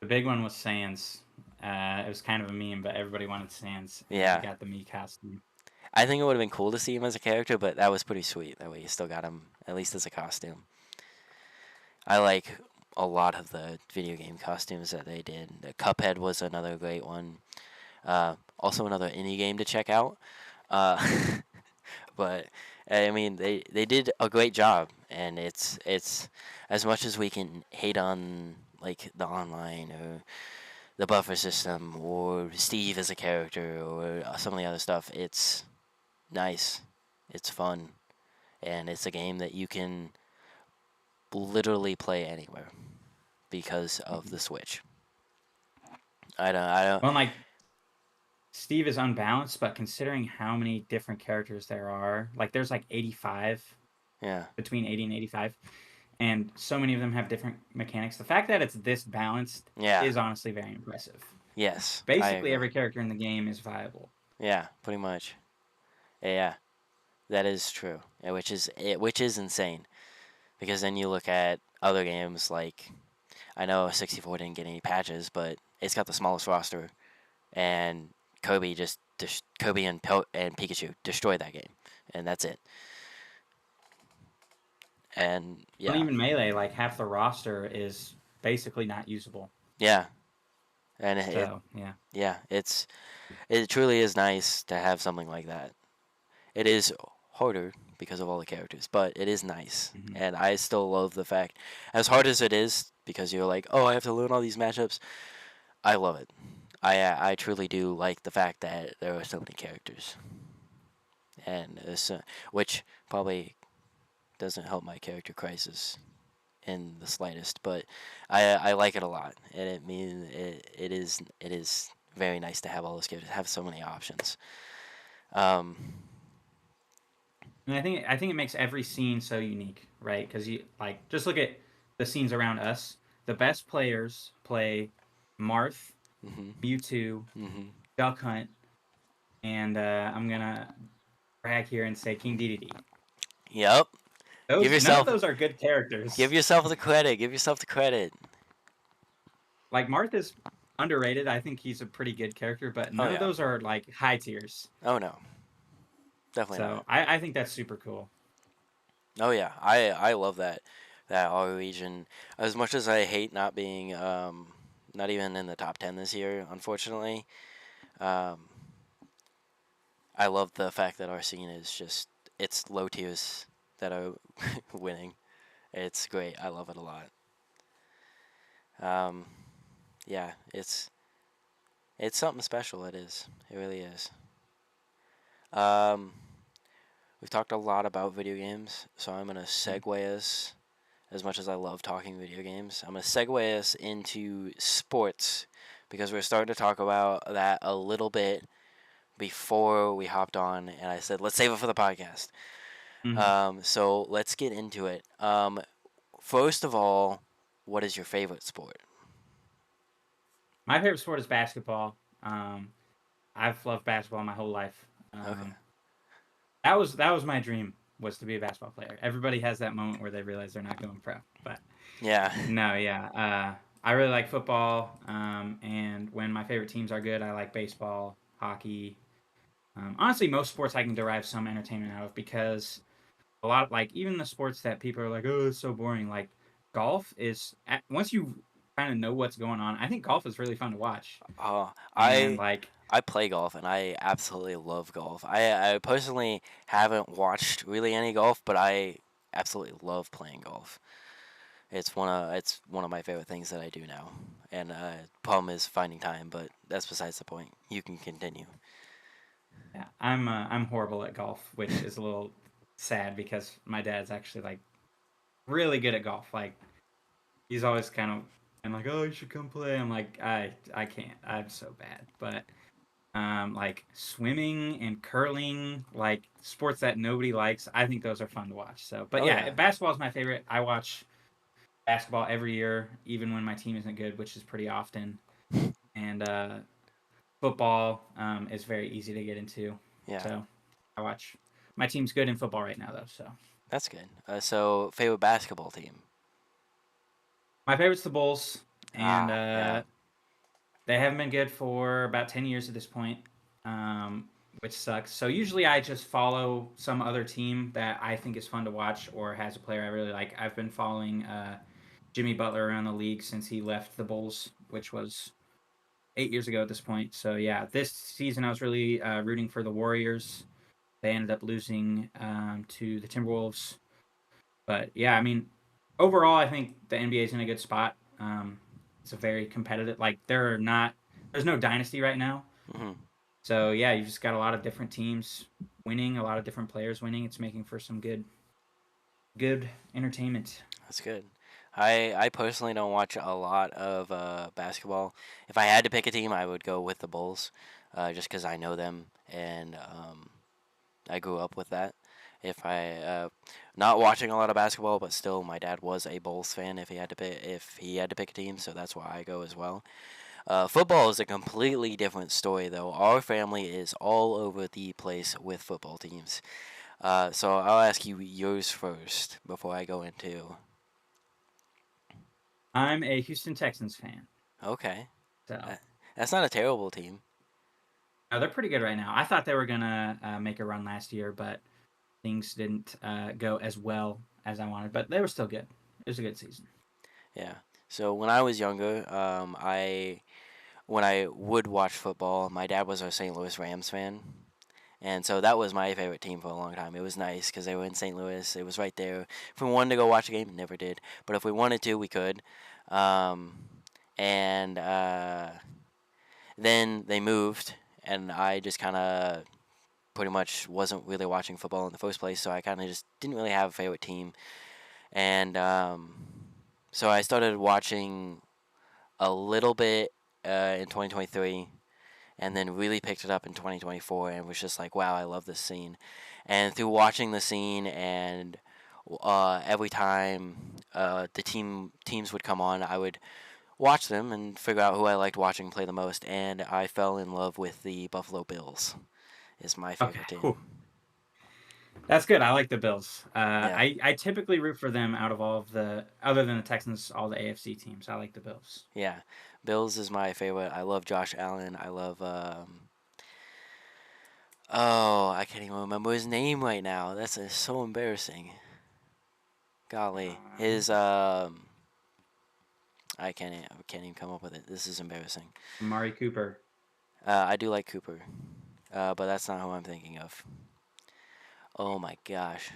The big one was Sans. It was kind of a meme, but everybody wanted Sans. And Yeah, we got the Mii costume. I think it would have been cool to see him as a character, but that was pretty sweet. That way, you still got him at least as a costume. I like a lot of the video game costumes that they did. The Cuphead was another great one. Also, another indie game to check out. Uh, But I mean, they did a great job, and it's as much as we can hate on like the online or the buffer system or Steve as a character or some of the other stuff. It's nice, it's fun, and it's a game that you can literally play anywhere because of Mhm. the Switch. I don't. Well, like Steve is unbalanced, but considering how many different characters there are, like there's like 85, Yeah, between 80 and 85, and so many of them have different mechanics. The fact that it's this balanced yeah, is honestly very impressive. yes, I Basically, agree. every character in the game is viable. Yeah, pretty much. Yeah, that is true. Which is insane because then you look at other games like I know 64 didn't get any patches, but it's got the smallest roster, and Kobe and Pikachu destroyed that game, and that's it. And And yeah, even Melee, like half the roster is basically not usable. yeah, and So yeah. yeah, it truly is nice to have something like that. It is harder because of all the characters, but it is nice, Mhm. and I still love the fact, as hard as it is, because you're like, oh, I have to learn all these matchups. I love it. I truly do like the fact that there are so many characters, and which probably doesn't help my character crisis in the slightest, but I like it a lot, and it is very nice to have all those characters, have so many options. Um, And I think it makes every scene so unique, right? Because you like just look at the scenes around us. The best players play Marth, mhm, Mewtwo, mhm. Duck Hunt, and I'm gonna brag here and say King Dedede. Yep. Give Those none of yourself those are good give characters. yourself the credit. Give yourself the credit. Like Marth is underrated. I think he's a pretty good character, but Oh none of yeah. those are like high tiers. Oh no. Definitely So not. I think that's super cool. Oh yeah. I love that our region. As much as I hate not being not even in the top 10 this year, unfortunately. Um, I love the fact that our scene is just it's low tiers that are winning. It's great. I love it a lot. Um, yeah, it's something special. It is. It really is. Um, we've talked a lot about video games, so I'm gonna Mhm. segue us. As much as I love talking video games, I'm gonna segue us into sports because we're starting to talk about that a little bit before we hopped on, and I said let's save it for the podcast. Mhm. So let's get into it. First of all, what is your favorite sport? My favorite sport is basketball. Um, I've loved basketball my whole life. Okay. That was my dream, was to be a basketball player. Everybody has that moment where they realize they're not going pro. But Yeah. no, yeah. I really like football. And when my favorite teams are good, I like baseball, hockey. Honestly, most sports I can derive some entertainment out of because a lot of, like, even the sports that people are like, oh, it's so boring. Like golf is once you kind of know what's going on. I think golf is really fun to watch. Uh, And I like, I play golf and I absolutely love golf. I personally haven't watched really any golf, but I absolutely love playing golf. It's one of my favorite things that I do now. And problem is finding time, but that's besides the point. You can continue. yeah, I'm horrible at golf, which is a little sad because my dad's actually like really good at golf. Like he's always kind of and like, oh, you should come play. I'm like, I can't. I'm so bad. But like swimming and curling, like sports that nobody likes, I think those are fun to watch. So, but Oh yeah, yeah. basketball is my favorite. I watch basketball every year, even when my team isn't good, which is pretty often. And football is very easy to get into. Yeah. So I watch. My team's good in football right now, though. So That's good. So favorite basketball team? my favorite's the Bulls, and Ah, yeah. they haven't been good for about 10 years at this point, which sucks. So usually I just follow some other team that I think is fun to watch or has a player I really like. I've been following Jimmy Butler around the league since he left the Bulls, which was 8 years ago at this point. So yeah, this season I was really rooting for the Warriors. They ended up losing to the Timberwolves. But yeah, I mean, overall, I think the NBA is in a good spot. It's a very competitive. Like there's no dynasty right now. Hmm. So yeah, you just got a lot of different teams winning, a lot of different players winning. It's making for some good entertainment. That's good. I personally don't watch a lot of basketball. If I had to pick a team, I would go with the Bulls, just because I know them and I grew up with that. If I not watching a lot of basketball, but still, my dad was a Bulls fan. If he had to pick a team, so that's why I go as well. Football is a completely different story, though. Our family is all over the place with football teams. So I'll ask you yours first before I go into. I'm a Houston Texans fan, Okay, so that, that's not a terrible team. they're pretty good right now. I thought they were gonna make a run last year, but things didn't go as well as I wanted. But they were still good. It was a good season. Yeah. So when I was younger, I when I would watch football, my dad was a St. Louis Rams fan. And so that was my favorite team for a long time. It was nice because they were in St. Louis. It was right there. If we wanted to go watch a game, never did. But if we wanted to, we could. Um, and then they moved, and I just kind of pretty much wasn't really watching football in the first place. So I kind of just didn't really have a favorite team. And so I started watching a little bit in 2023 and then really picked it up in 2024 and was just like, wow, I love this scene. And through watching the scene and every time the teams would come on, I would watch them and figure out who I liked watching play the most. And I fell in love with the Buffalo Bills. Is my Okay, favorite team. cool. That's good. I like the Bills. Yeah, I typically root for them out of all of the other than the Texans, all the AFC teams. I like the Bills. yeah. Bills is my favorite. I love Josh Allen. I love oh, I can't even remember his name right now. That's so embarrassing. Golly, his I can't even come up with it. This is embarrassing. Amari Cooper. I do like Cooper, but that's not who I'm thinking of. Oh my gosh,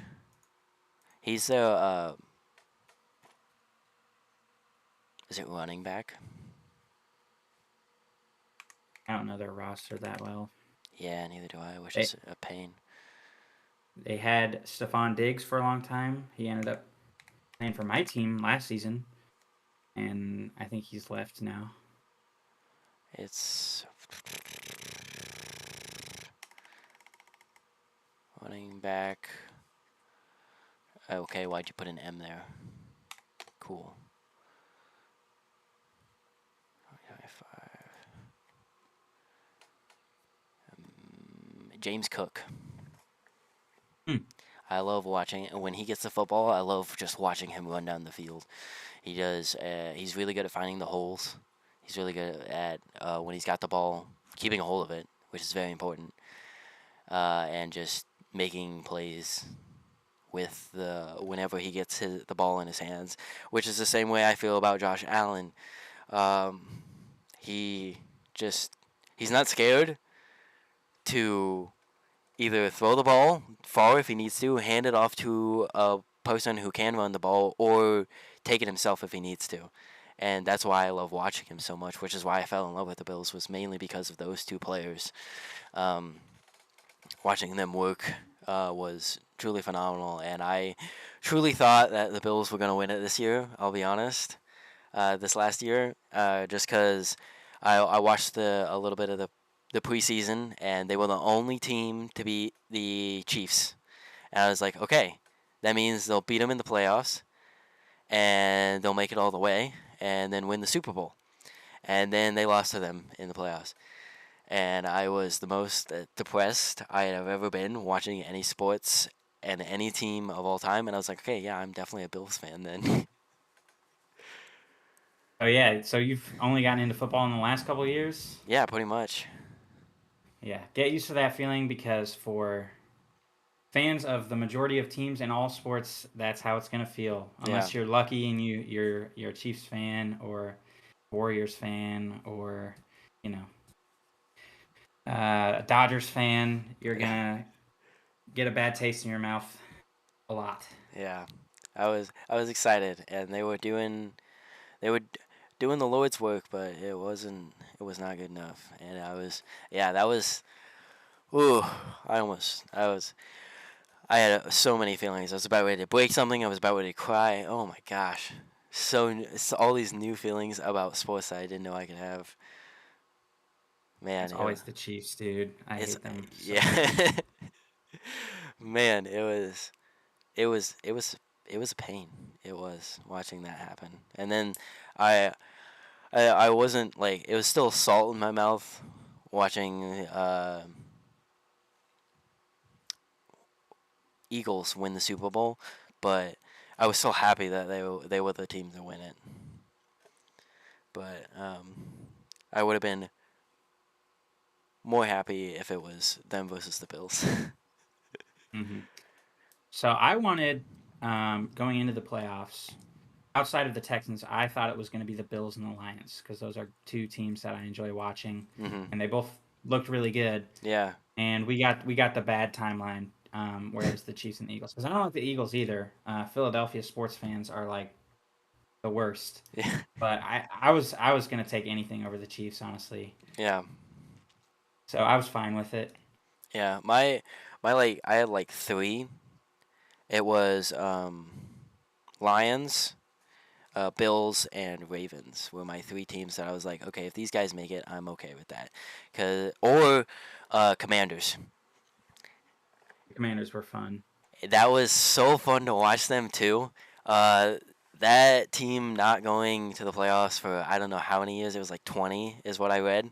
he's the is it running back? I don't know their roster that well. Yeah, neither do I, which They is a pain. they had Stephon Diggs for a long time. He ended up playing for my team last season, and I think he's left now. It's running back. Okay, why'd you put an M there? Cool. James Cook. Hmm. I love watching when he gets the football. I love just watching him run down the field. He does. He's really good at finding the holes. He's really good at when he's got the ball, keeping a hold of it, which is very important, and just making plays with the whenever he gets the ball in his hands, which is the same way I feel about Josh Allen. Um, he just he's not scared to either throw the ball far if he needs to, hand it off to a person who can run the ball, or take it himself if he needs to. And that's why I love watching him so much, which is why I fell in love with the Bills, was mainly because of those two players. Um, Watching them work was truly phenomenal, and I truly thought that the Bills were going to win it this year, I'll be honest, this last year, just because I watched a little bit of the preseason, and they were the only team to beat the Chiefs. And I was like, okay, that means they'll beat them in the playoffs, and they'll make it all the way, and then win the Super Bowl. And then they lost to them in the playoffs. And I was the most depressed I have ever been watching any sports and any team of all time. And I was like, okay, yeah, I'm definitely a Bills fan then. Oh yeah, so you've only gotten into football in the last couple of years? Yeah, pretty much. Yeah, get used to that feeling because for fans of the majority of teams in all sports, that's how it's gonna feel. Yeah. Unless you're lucky and you're a Chiefs fan or Warriors fan or you know a Dodgers fan, you're gonna get a bad taste in your mouth a lot. Yeah, I was excited, and they were doing the Lord's work, but it was not good enough, and yeah, that was ooh, I had so many feelings. I was about ready to break something. I was about ready to cry. Oh my gosh, so all these new feelings about sports that I didn't know I could have. Man, It's always the Chiefs, dude. I it's hate them so much. yeah, man, it was a pain. It was watching that happen, and then I I wasn't like it was still salt in my mouth watching Eagles win the Super Bowl, but I was still happy that they were the team to win it. But I would have been more happy if it was them versus the Bills. Hmm. So I wanted going into the playoffs. Outside of the Texans, I thought it was going to be the Bills and the Lions because those are two teams that I enjoy watching, hmm and they both looked really good. Yeah. And we got the bad timeline, whereas the Chiefs and the Eagles. Because I don't like the Eagles either. Philadelphia sports fans are like the worst. Yeah. But I was gonna take anything over the Chiefs, honestly. Yeah. So I was fine with it. Yeah. My like I had like three. It was Lions, Bills, and Ravens were my three teams that I was like, okay, if these guys make it, I'm okay with that. Or Commanders. The Commanders were fun. That was so fun to watch them too. Uh, that team not going to the playoffs for I don't know how many years. It was like 20 is what I read.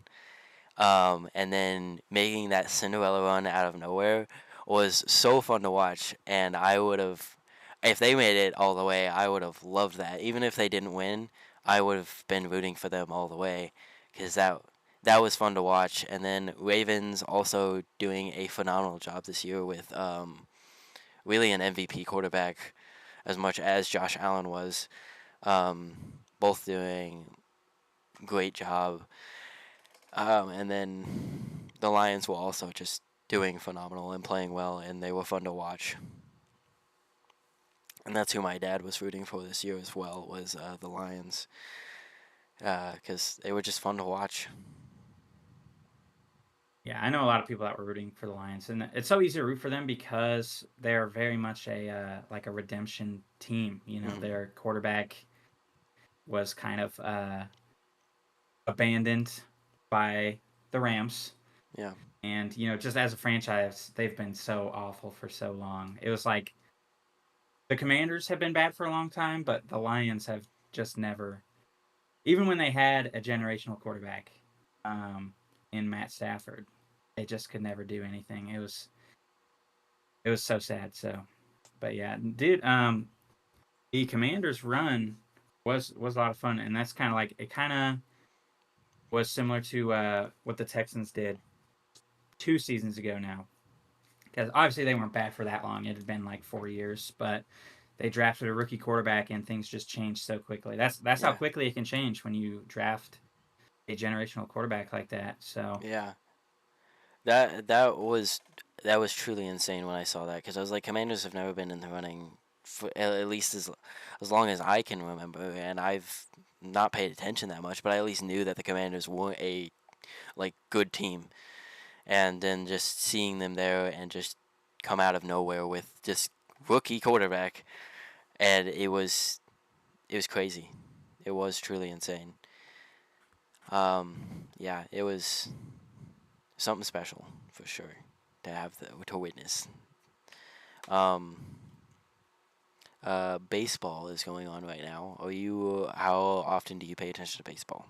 And then making that Cinderella run out of nowhere was so fun to watch. And I would have, if they made it all the way, I would have loved that. Even if they didn't win, I would have been rooting for them all the way because that was fun to watch. And then Ravens also doing a phenomenal job this year with really an MVP quarterback as much as Josh Allen was. Um, both doing great job. And then the Lions were also just doing phenomenal and playing well, and they were fun to watch. And that's who my dad was rooting for this year as well was the Lions, because they were just fun to watch. Yeah, I know a lot of people that were rooting for the Lions, and it's so easy to root for them because they're very much a like a redemption team. You know, hmm their quarterback was kind of abandoned by the Rams, Yeah, and you know, just as a franchise, they've been so awful for so long. It was like the Commanders have been bad for a long time, but the Lions have just never, even when they had a generational quarterback um, in Matt Stafford, they just could never do anything. It was so sad. So, but yeah, dude, the Commanders' run was a lot of fun, and that's kind of like it. Kind of was similar to what the Texans did 2 seasons ago now, because obviously they weren't bad for that long. It had been like 4 years, but they drafted a rookie quarterback, and things just changed so quickly. That's how yeah, quickly it can change when you draft a generational quarterback like that. So yeah. That was truly insane when I saw that because I was like, Commanders have never been in the running for at least as long as I can remember, and I've not paid attention that much, but I at least knew that the Commanders were a like good team, and then just seeing them there and just come out of nowhere with just rookie quarterback, and it was crazy. It was truly insane. Yeah, it was something special for sure to witness. Um, baseball is going on right now. How often do you pay attention to baseball?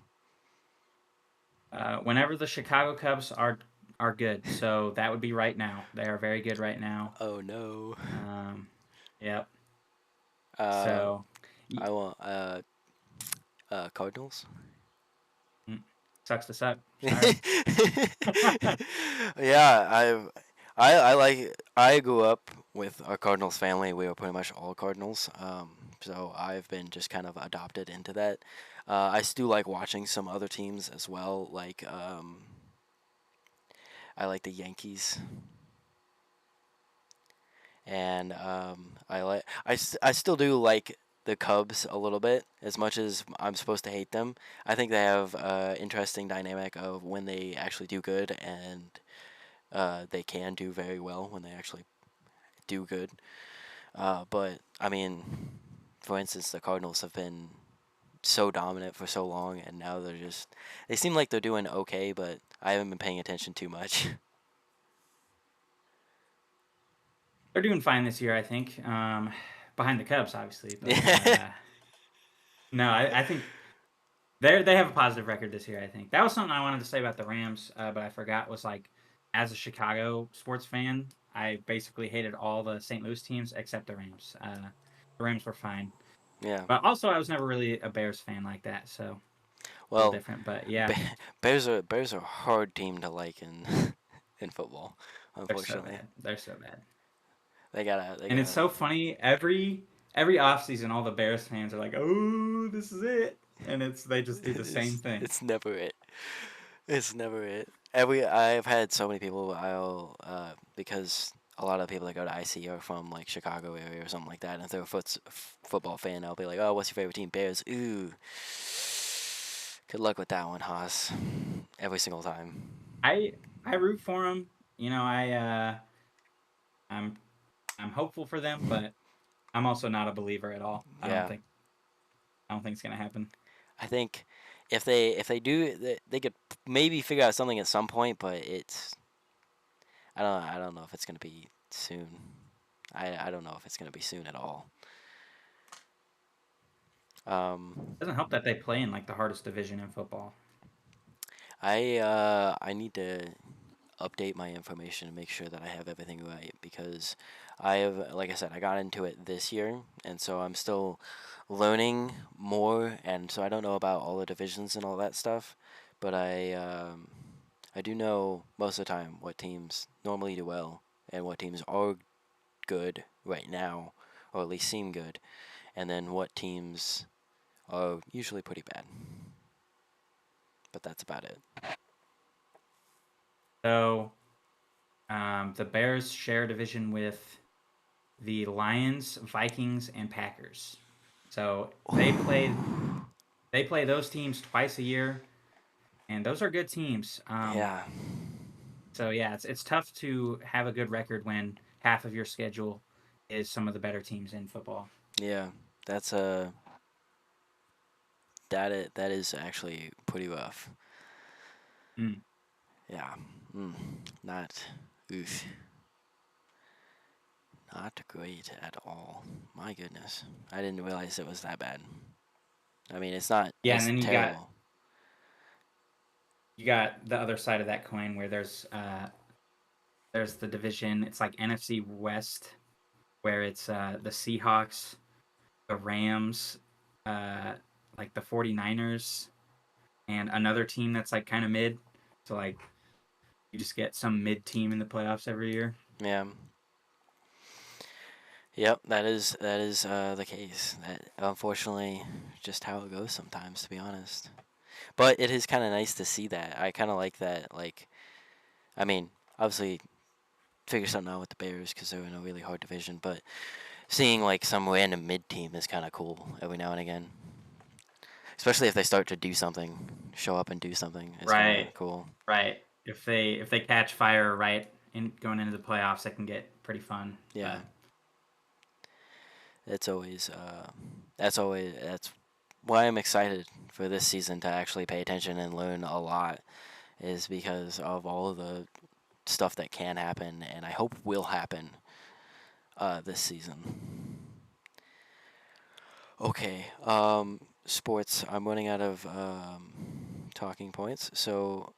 whenever the Chicago Cubs are good, so that would be right now. They are very good right now. Oh no. Um, yep. Uh, So, I want Cardinals. mm, sucks to suck. Sorry. Yeah, I grew up with a Cardinals family. We were pretty much all Cardinals. So I've been just kind of adopted into that. I still like watching some other teams as well. Like I like the Yankees. and I still do like the Cubs a little bit as much as I'm supposed to hate them. I think they have interesting dynamic of when they actually do good and they can do very well when they actually do good. But I mean, for instance, the Cardinals have been so dominant for so long, and now they seem like they're doing okay, but I haven't been paying attention too much. They're doing fine this year, I think. Behind the Cubs, obviously, but Yeah. no, I think they have a positive record this year. I think that was something I wanted to say about the Rams, but I forgot. Was like, as a Chicago sports fan, I basically hated all the St. Louis teams except the Rams. The Rams were fine, Yeah. but also I was never really a Bears fan like that, so a little Well, different. But yeah, Bears are a hard team to like in in football. they're so Unfortunately, bad. They're so bad. they And it's gotta. so funny. Every offseason, all the Bears fans are like, "Oh, this is it," and they just do the same thing. It's never it. It's never it. Every I've had so many people because a lot of people that go to IC are from like Chicago area or something like that. And if they're a football fan, I'll be like, "Oh, what's your favorite team?" Bears. Ooh, good luck with that one, Haas. Every single time. I I root for them. You know, I'm I'm hopeful for them, but I'm also not a believer at all. Yeah, I don't think it's gonna happen. I think if they do, they could maybe figure out something at some point, but I don't know if it's gonna be soon. I don't know if it's gonna be soon at all. Um, It doesn't help that they play in like the hardest division in football. I need to update my information and make sure that I have everything right because I have, like I said, I got into it this year, and so I'm still learning more, and so I don't know about all the divisions and all that stuff, but I do know most of the time what teams normally do well and what teams are good right now, or at least seem good, and then what teams are usually pretty bad. But that's about it. So the Bears share a division with the Lions, Vikings, and Packers. So they play those teams twice a year, and those are good teams. Yeah, So yeah, it's tough to have a good record when half of your schedule is some of the better teams in football. yeah, that's that is actually pretty rough. Mm. Yeah, mm, not, oof, not great at all. My goodness, I didn't realize it was that bad. I mean, it's not, Yeah, and it's then terrible. you got the other side of that coin where there's the division. It's like NFC West, where it's the Seahawks, the Rams, uh, like the 49ers, and another team that's like kind of mid. So like you just get some mid team in the playoffs every year. Yeah, yep, that is the case. That unfortunately, just how it goes sometimes, to be honest. But it is kind of nice to see that. I kind of like that. Like, I mean, obviously, figure something out with the Bears because they're in a really hard division. But seeing like some random mid team is kind of cool every now and again. Especially if they start to do something, show up and do something. It's kind of Right, cool. right. If they catch fire right in going into the playoffs, it can get pretty fun. Yeah, But it's that's why I'm excited for this season to actually pay attention and learn a lot is because of all of the stuff that can happen and I hope will happen this season. Okay, sports. I'm running out of talking points, so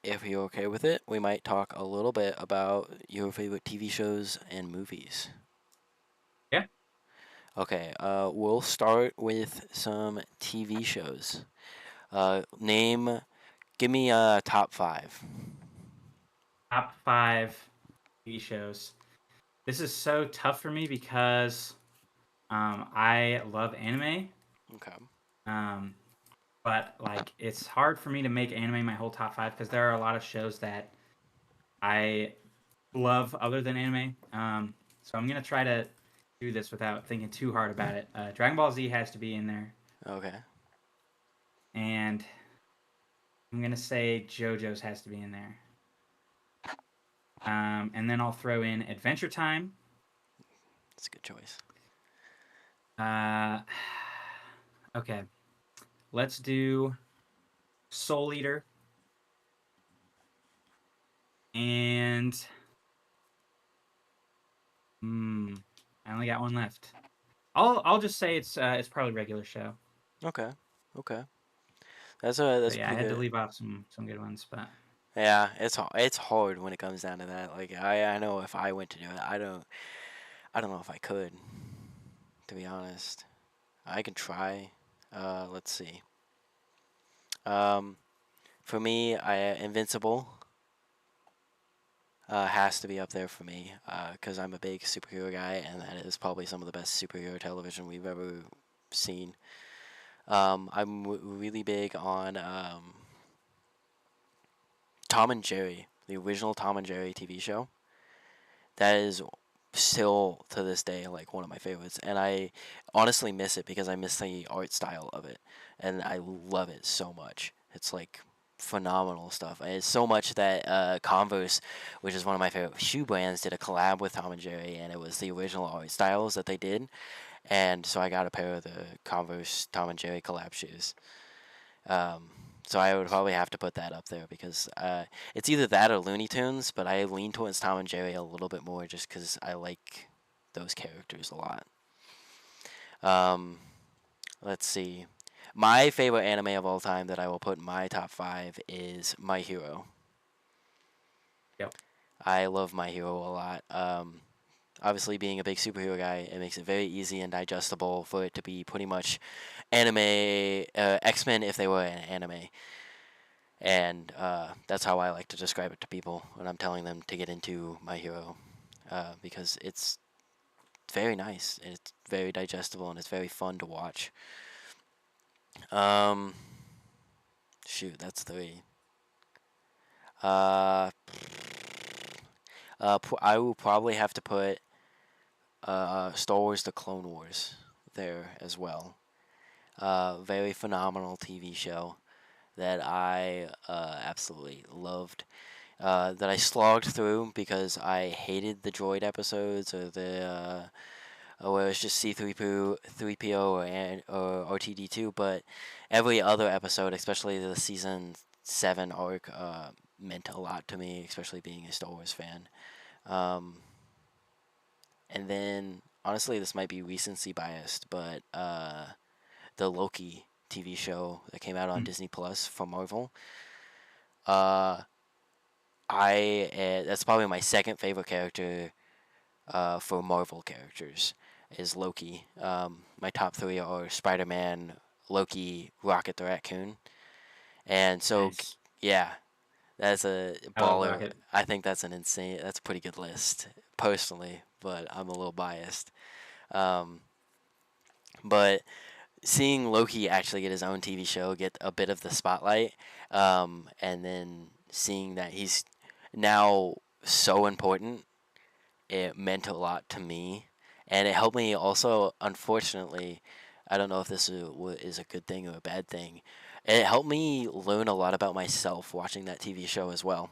if you're okay with it, we might talk a little bit about your favorite TV shows and movies. yeah, Okay, we'll start with some TV shows. Give me a top five. top five TV shows. This is so tough for me because I love anime. Okay. Um, but like it's hard for me to make anime my whole top five because there are a lot of shows that I love other than anime. So I'm gonna try to do this without thinking too hard about it. Dragon Ball Z has to be in there, Okay. and I'm gonna say JoJo's has to be in there. And then I'll throw in Adventure Time. That's a good choice. Uh, okay, let's do Soul Eater, and I only got one left. I'll just say it's probably regular show. Okay. Okay. That's But yeah, I pretty had to good. leave off some good ones, but Yeah, it's hard when it comes down to that. Like I know if I went to do it, I don't know if I could, to be honest. I can try. Let's see. Um, for me, I Invincible has to be up there for me because I'm a big superhero guy, and that is probably some of the best superhero television we've ever seen. I'm really big on Tom and Jerry, the original Tom and Jerry TV show. That is still to this day like one of my favorites, and I honestly miss it because I miss the art style of it, and I love it so much. It's like phenomenal stuff. And it's so much that Converse, which is one of my favorite shoe brands, did a collab with Tom and Jerry, and it was the original art styles that they did, and so I got a pair of the Converse Tom and Jerry collab shoes. Um, so I would probably have to put that up there because it's either that or Looney Tunes, but I lean towards Tom and Jerry a little bit more just because I like those characters a lot. Um, let's see. My favorite anime of all time that I will put in my top five is My Hero. yep. I love My Hero a lot. Obviously, being a big superhero guy, it makes it very easy and digestible for it to be pretty much anime X Men if they were an anime. And that's how I like to describe it to people when I'm telling them to get into My Hero, because it's very nice and it's very digestible and it's very fun to watch. Um, shoot, that's three. Uh, I will probably have to put Star Wars: The Clone Wars there as well. Very phenomenal TV show that I absolutely loved. That I slogged through because I hated the droid episodes or the where it's just C3PO, 3PO or RTD2, but every other episode, especially the season 7 arc, meant a lot to me, especially being a Star Wars fan. Um, and then honestly, this might be recency biased, but the Loki TV show that came out on Mm. Disney Plus from Marvel. Uh, I That's probably my second favorite character for Marvel characters is Loki. My top three are Spider Man, Loki, Rocket the Raccoon, and so Nice. yeah, that's a I love baller. Rocket. I think that's an insane. That's a pretty good list personally, but I'm a little biased. Um, but seeing Loki actually get his own TV show, get a bit of the spotlight, and then seeing that he's now so important, it meant a lot to me, and it helped me also. Unfortunately, I don't know if this is a good thing or a bad thing. It helped me learn a lot about myself watching that TV show as well.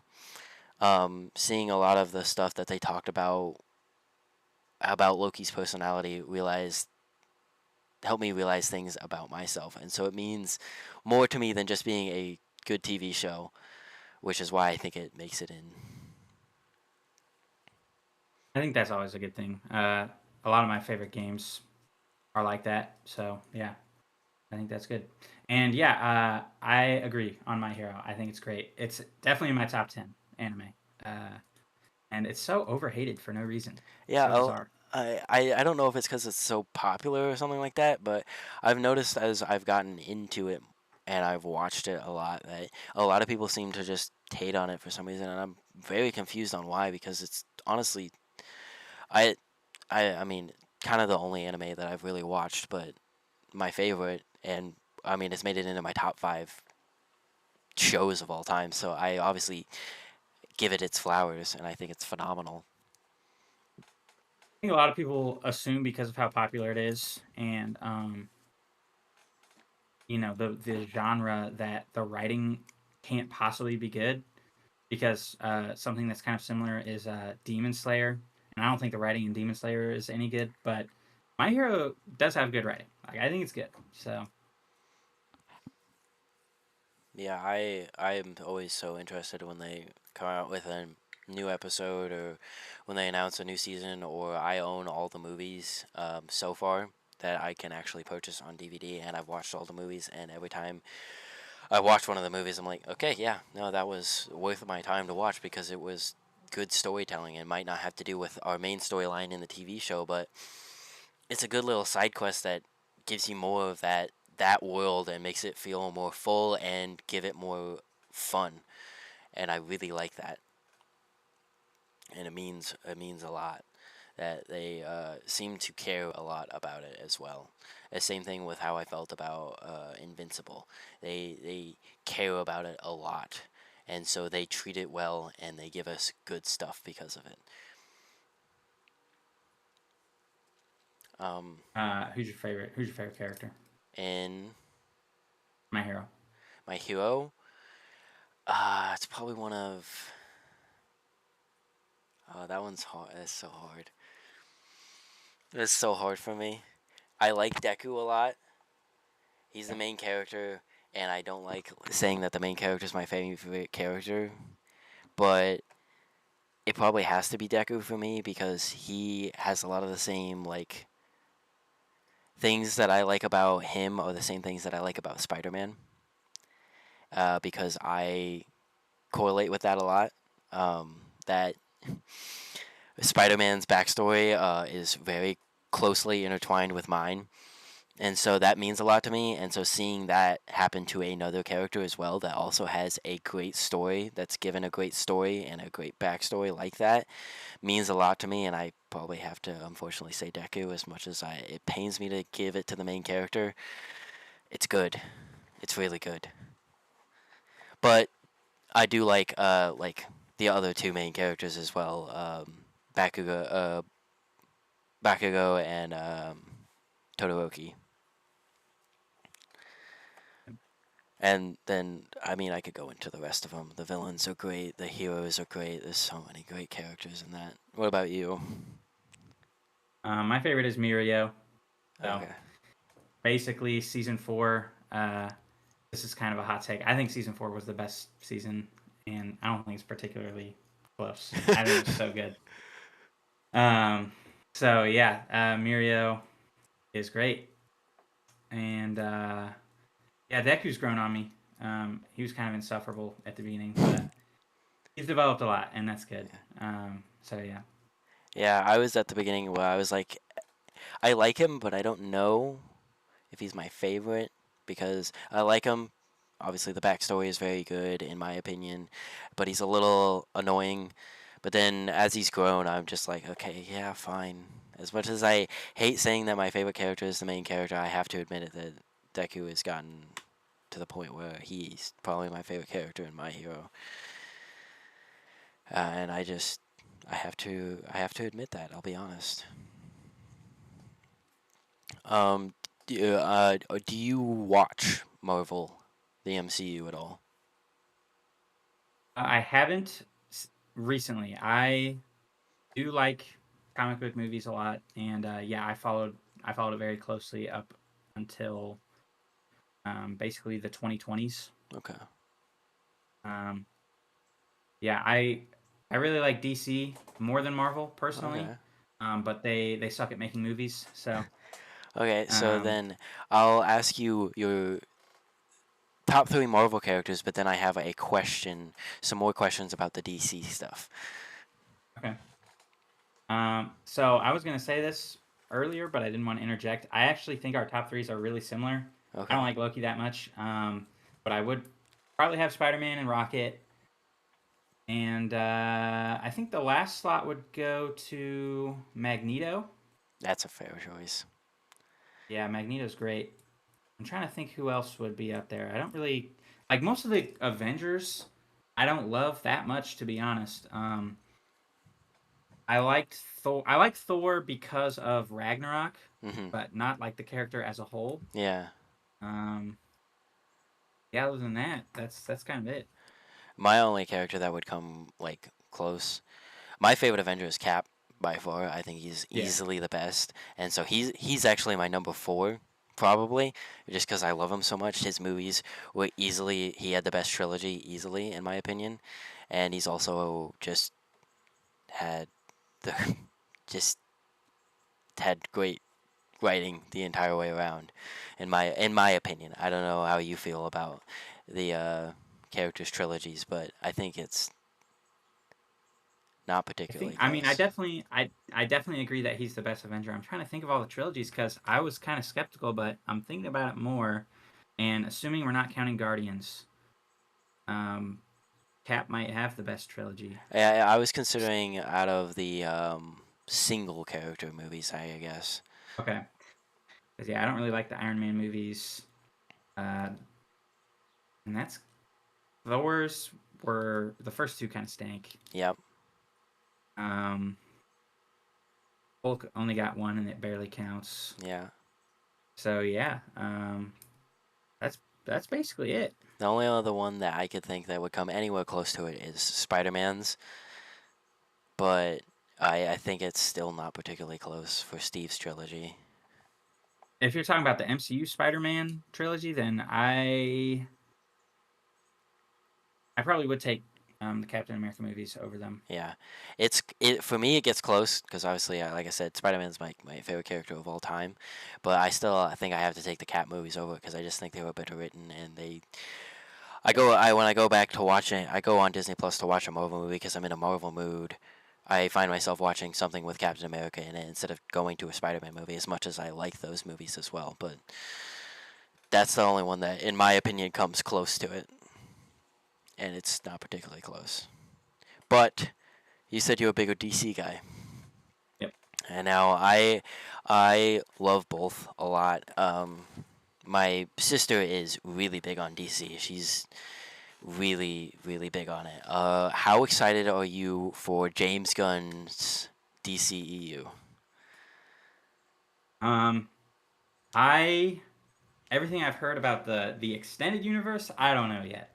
Seeing a lot of the stuff that they talked about Loki's personality, realized helped me realize things about myself, and so it means more to me than just being a good TV show, which is why I think it makes it in. I think that's always a good thing. A lot of my favorite games are like that. So yeah, I think that's good. And yeah, I agree on My Hero. I think it's great. It's definitely in my top 10 anime. Uh, and it's so overhated for no reason. Yeah, So bizarre. I don't know if it's because it's so popular or something like that, but I've noticed as I've gotten into it and I've watched it a lot that a lot of people seem to just hate on it for some reason, and I'm very confused on why because it's honestly I I mean kind of the only anime that I've really watched, but my favorite, and I mean it's made it into my top five shows of all time, so I obviously give it its flowers, and I think it's phenomenal. think a lot of people assume because of how popular it is and the genre that the writing can't possibly be good because something that's kind of similar is Demon Slayer, and I don't think the writing in Demon Slayer is any good, but My Hero does have good writing. Like I think it's good. So Yeah, I'm always so interested when they come out with a new episode or when they announce a new season, or I own all the movies so far that I can actually purchase on DVD, and I've watched all the movies, and every time I watch one of the movies, I'm like, okay, yeah, no, that was worth my time to watch because it was good storytelling. It might not have to do with our main storyline in the TV show, but it's a good little side quest that gives you more of that world and makes it feel more full and give it more fun. And I really like that, and it means a lot that they seem to care a lot about it as well. The same thing with how I felt about Invincible. They care about it a lot, and so they treat it well and they give us good stuff because of it. Um, who's your favorite? Who's your favorite character? in My Hero. My Hero, it's probably one of. Oh, that one's hard. It's so hard. It's so hard for me. I like Deku a lot. He's the Okay. main character, and I don't like saying that the main character is my favorite character, but it probably has to be Deku for me because he has a lot of the same like things that I like about him are the same things that I like about Spider-Man. Because I correlate with that a lot. That Spider-Man's backstory is very closely intertwined with mine, and so that means a lot to me. And so seeing that happen to another character as well that also has a great story, that's given a great story and a great backstory like that, means a lot to me. And I probably have to unfortunately say Deku, as much as it pains me to give it to the main character. It's good. It's really good. But I do like the other two main characters as well. Bakugo and Todoroki. And then, I mean, I could go into the rest of them. The villains are great. The heroes are great. There's so many great characters in that. What about you? My favorite is Mirio. So Okay. basically, season four. This is kind of a hot take. I think season four was the best season, and I don't think it's particularly close. I think it was so good. Um, so yeah, Mirio is great, and yeah, Deku's grown on me. He was kind of insufferable at the beginning, but he's developed a lot, and that's good. So yeah, Yeah, I was at the beginning where I was like, I like him, but I don't know if he's my favorite because I like him. Obviously, the backstory is very good in my opinion, but he's a little annoying. But then as he's grown, I'm just like, okay, yeah, fine. As much as I hate saying that my favorite character is the main character, I have to admit it that Deku has gotten to the point where he's probably my favorite character in My Hero, and I have to admit that. I'll be honest. Do you watch Marvel, the MCU at all? I haven't recently. I do like comic book movies a lot, and yeah, I followed it very closely up until basically the 2020s. Okay. Um, yeah, I really like DC more than Marvel personally, Okay. but they suck at making movies. So Okay. So um, then I'll ask you your top three Marvel characters, but then I have a question, some more questions about the DC stuff. okay. So I was gonna say this earlier, but I didn't want to interject. I actually think our top threes are really similar. I don't Okay. like Loki that much, but I would probably have Spider Man and Rocket. And I think the last slot would go to Magneto. That's a fair choice. Yeah, Magneto's great. I'm trying to think who else would be up there. I don't really like most of the Avengers. I don't love that much, to be honest. I liked Thor. I like Thor because of Ragnarok, Hmm. but not like the character as a whole. Yeah. Um, yeah. Other than that, that's kind of it. My only character that would come like close. My favorite Avenger is Cap by far. I think he's Yeah. easily the best, and so he's actually my number four probably, just because I love him so much. His movies were easily he had the best trilogy easily in my opinion, and he's also just had the just had great writing the entire way around. In my opinion, I don't know how you feel about the characters trilogies, but I think it's not I think. particularly I mean, close. I definitely agree that he's the best Avenger. I'm trying to think of all the trilogies because I was kind of skeptical, but I'm thinking about it more, and assuming we're not counting Guardians, um, Cap might have the best trilogy. I was considering out of the single character movies, I guess. Okay. 'Cause, yeah, I don't really like the Iron Man movies. Uh, and that's Thor's were the first two kind of stank. Yep. Um, Hulk only got one and it barely counts. Yeah. So yeah, that's basically it. The only other one that I could think that would come anywhere close to it is Spider Man's, but I think it's still not particularly close for Steve's trilogy. If you're talking about the MCU Spider-Man trilogy, then I probably would take the Captain America movies over them. Yeah, it for me. It gets close because obviously, like I said, Spider Man's my favorite character of all time. But I think I have to take the Cap movies over because I just think they were better written and they. I when I go back to watching, I go on Disney Plus to watch a Marvel movie because I'm in a Marvel mood. I find myself watching something with Captain America in it instead of going to a Spider Man movie. As much as I like those movies as well, but that's the only one that, in my opinion, comes close to it, and it's not particularly close. But you said you're a bigger DC guy. Yep. And now I love both a lot. My sister is really big on DC. She's really big on it. How excited are you for James Gunn's DCEU? Um, I everything I've heard about the extended universe, I don't know yet.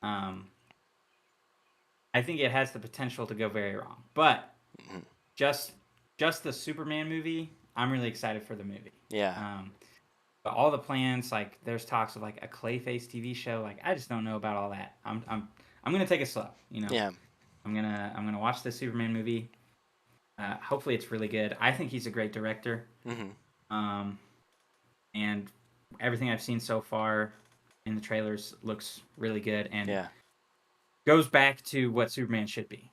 Um, I think it has the potential to go very wrong, but Mhm. just just the Superman movie, I'm really excited for the movie. Yeah, Um, but all the plans, like there's talks of like a Clayface TV show. Like I just don't know about all that. I'm gonna take it slow. You know, yeah, I'm gonna watch the Superman movie. Hopefully it's really good. I think he's a great director. hmm, Um, and everything I've seen so far in the trailers looks really good and yeah, goes back to what Superman should be.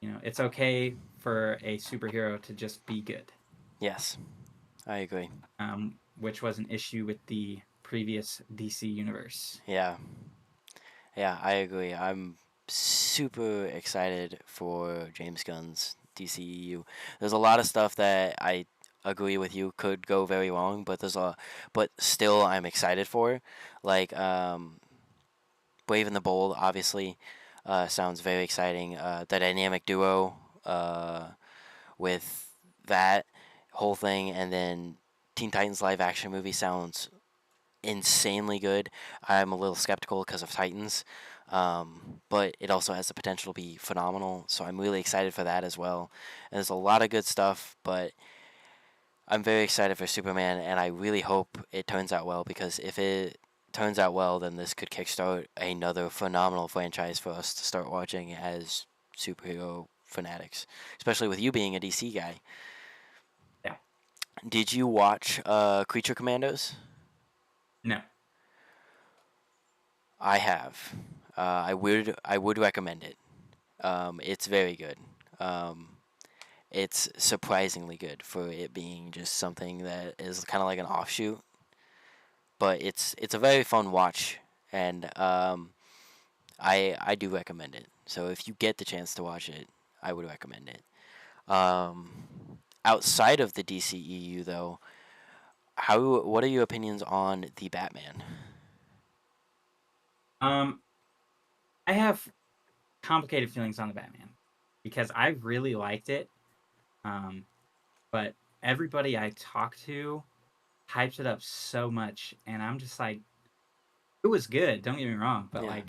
You know, it's okay for a superhero to just be good, yes, I agree. which was an issue with the previous DC universe. Yeah, yeah, I agree. I'm super excited for James Gunn's DCEU. There's a lot of stuff that I agree with you could go very wrong, but still I'm excited for. Like Brave and the Bold, obviously, sounds very exciting. The dynamic duo with that whole thing, and then Teen Titans live action movie sounds insanely good. I'm a little skeptical because of Titans, but it also has the potential to be phenomenal. So I'm really excited for that as well. And there's a lot of good stuff, but I'm very excited for Superman, and I really hope it turns out well because if it turns out well, then this could kickstart another phenomenal franchise for us to start watching as superhero fanatics, especially with you being a DC guy. Yeah. Did you watch Creature Commandos? No. I have. I would recommend it. It's very good. Um, it's surprisingly good for it being just something that is kind of like an offshoot, but it's a very fun watch, and I do recommend it. So if you get the chance to watch it, I would recommend it. Um, outside of the DCEU though, how what are your opinions on the Batman? Um, I have complicated feelings on the Batman because I really liked it. Um, but everybody I talk to hypes it up so much, and I'm just like, it was good. Don't get me wrong, but Yeah. like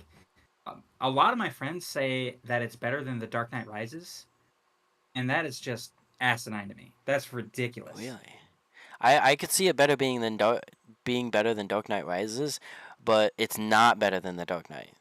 a lot of my friends say that it's better than The Dark Knight Rises, and that is just asinine to me. That's ridiculous. Really? I could see it better being better than Dark Knight Rises, but it's not better than The Dark Knight.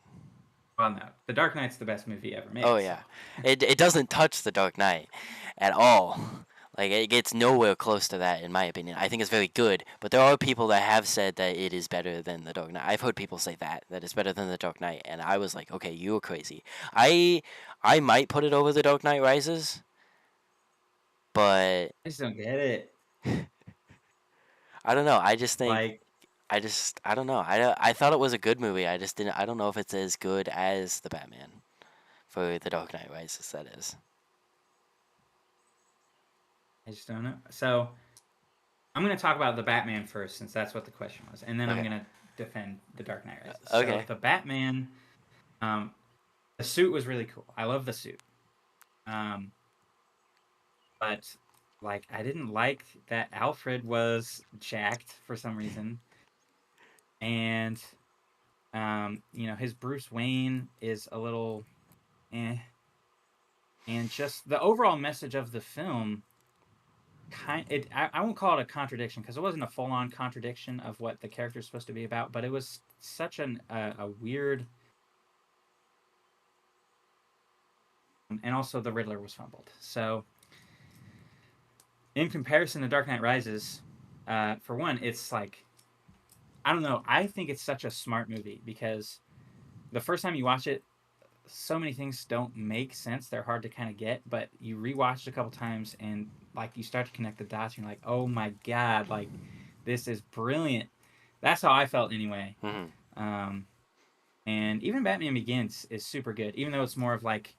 Well, no, The Dark Knight's the best movie ever Oh made. So yeah, it doesn't touch The Dark Knight at all. Like it gets nowhere close to that in my opinion. I think it's very good, but there are people that have said that it is better than The Dark Knight. I've heard people say that it's better than The Dark Knight, and I was like, okay, you're crazy. I I might put it over The Dark Knight Rises, but I just don't get it. I don't know. I just think Like, I don't know. I thought it was a good movie. I just didn't. I don't know if it's as good as the Batman for The Dark Knight Rises. That is. I just don't know. So I'm going to talk about the Batman first, since that's what the question was, and then I'm Okay. going to defend The Dark Knight Rises. So Okay. the Batman, um, the suit was really cool. I love the suit. Um, but like, I didn't like that Alfred was jacked for some reason, and his Bruce Wayne is a little eh, and just the overall message of the film I won't call it a contradiction, because it wasn't a full-on contradiction of what the character is supposed to be about, but it was such a weird, and also the Riddler was fumbled. So in comparison to Dark Knight Rises, for one, it's like, I don't know, I think it's such a smart movie, because the first time you watch it, so many things don't make sense. They're hard to kind of get, but you rewatch it a couple times, and like you start to connect the dots. And you're like, oh my god, like this is brilliant. That's how I felt anyway. Hmm. Um, and even Batman Begins is super good, even though it's more of like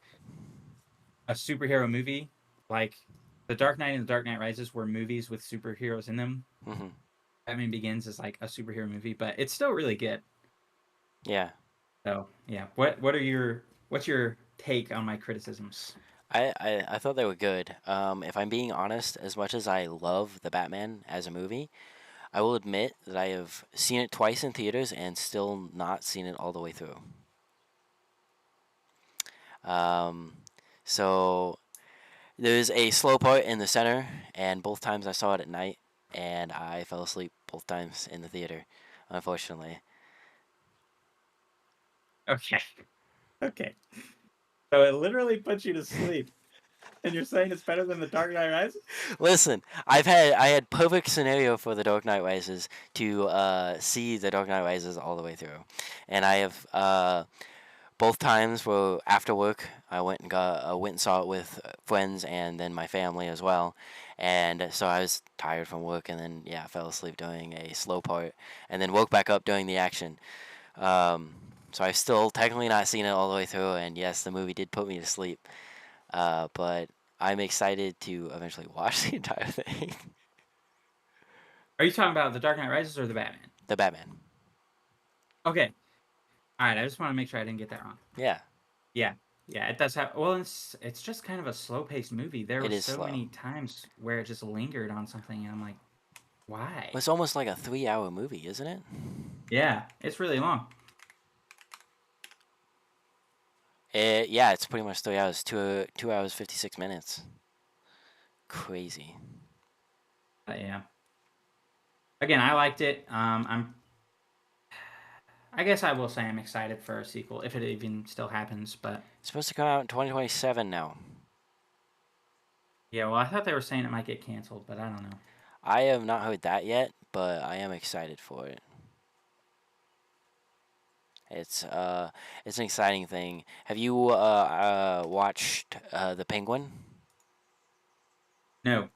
a superhero movie. Like The Dark Knight and The Dark Knight Rises were movies with superheroes in them. Hmm. Batman Begins is like a superhero movie, but it's still really good. Yeah. So yeah, what's your take on my criticisms? I thought they were good. If I'm being honest, as much as I love the Batman as a movie, I will admit that I have seen it twice in theaters and still not seen it all the way through. Um, so there's a slow part in the center, and both times I saw it at night, and I fell asleep both times in the theater, unfortunately. Okay. Okay. So it literally puts you to sleep, and you're saying it's better than The Dark Knight Rises? Listen, I had perfect scenario for the Dark Knight Rises to see the Dark Knight Rises all the way through, and I have both times were after work. I went and saw it with friends and then my family as well, and so I was tired from work and then yeah, I fell asleep during a slow part, and then woke back up during the action. Um, so I've still technically not seen it all the way through, and yes, the movie did put me to sleep. But I'm excited to eventually watch the entire thing. Are you talking about The Dark Knight Rises or the Batman? The Batman. Okay. All right. I just want to make sure I didn't get that wrong. Yeah, Yeah. Yeah. It does have. Well, it's just kind of a slow paced movie. There it were is so slow. many times where it just lingered on something, and I'm like, why? It's almost like a 3 hour movie, isn't it? Yeah. It's really long. Yeah, it's pretty much 3 hours. 2 hours 56 minutes. Crazy. But yeah. Again, I liked it. I guess I will say I'm excited for a sequel, if it even still happens. But It's supposed to come out in 2027 now. yeah, well, I thought they were saying it might get canceled, but I don't know. I have not heard that yet, but I am excited for it. It's uh, it's an exciting thing. Have you watched The Penguin? No.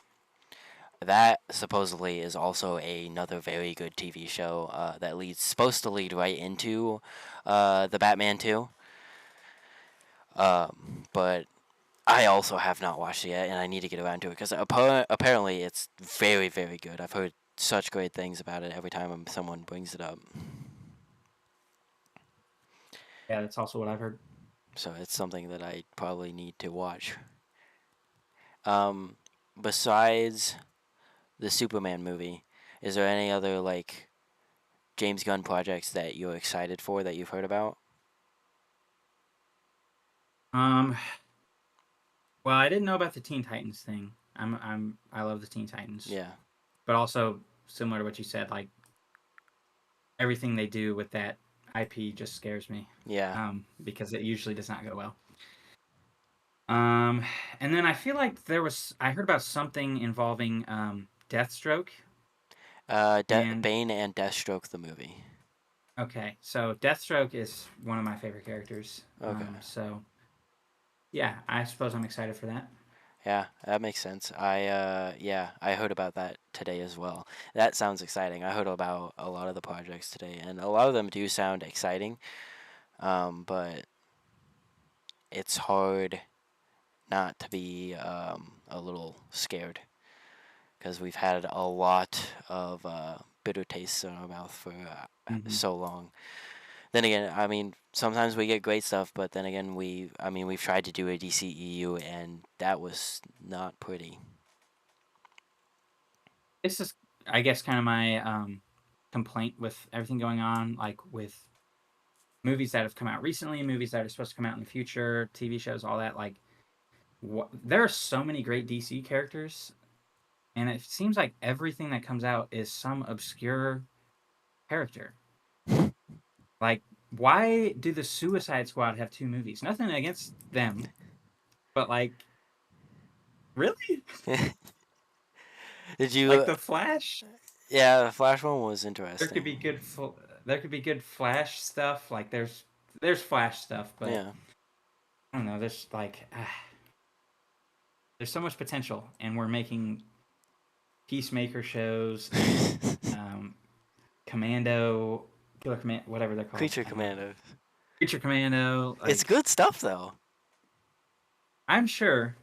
That supposedly is also another very good TV show that leads supposed to lead right into the Batman 2. But I also have not watched it yet, and I need to get around to it because apparently it's very very good. I've heard such great things about it every time someone brings it up. Yeah, that's also what I've heard. So it's something that I probably need to watch. Um, besides the Superman movie, is there any other like James Gunn projects that you're excited for that you've heard about? Um, well, I didn't know about the Teen Titans thing. I love the Teen Titans, Yeah, but also similar to what you said, like everything they do with that IP just scares me. yeah. Because it usually does not go well. Um, and then I feel like I heard about something involving Deathstroke, and Bane and Deathstroke the movie. okay, so Deathstroke is one of my favorite characters. Okay. So yeah, I suppose I'm excited for that. Yeah, that makes sense. I heard about that today as well. That sounds exciting. I heard about a lot of the projects today, and a lot of them do sound exciting. But it's hard not to be a little scared because we've had a lot of bitter tastes in our mouth for Hmm. so long. Then again, I mean, sometimes we get great stuff, but then again, we've tried to do a DCEU, and that was not pretty. This is, I guess, kind of my complaint with everything going on, like with movies that have come out recently, movies that are supposed to come out in the future, TV shows, all that. Like, there are so many great DC characters, and it seems like everything that comes out is some obscure character. Like, why do the Suicide Squad have two movies? Nothing against them, but like, really? Did Like you? the Flash, Yeah, the Flash one was there could be interesting. good. There could be good Flash stuff. Like, there's Flash stuff, but Yeah. I don't know. There's so much potential, and we're making Peacemaker shows and Commando, Killer Command, whatever they're called, Creature Commander. Creature Commando. It's Like, good stuff though. I'm sure,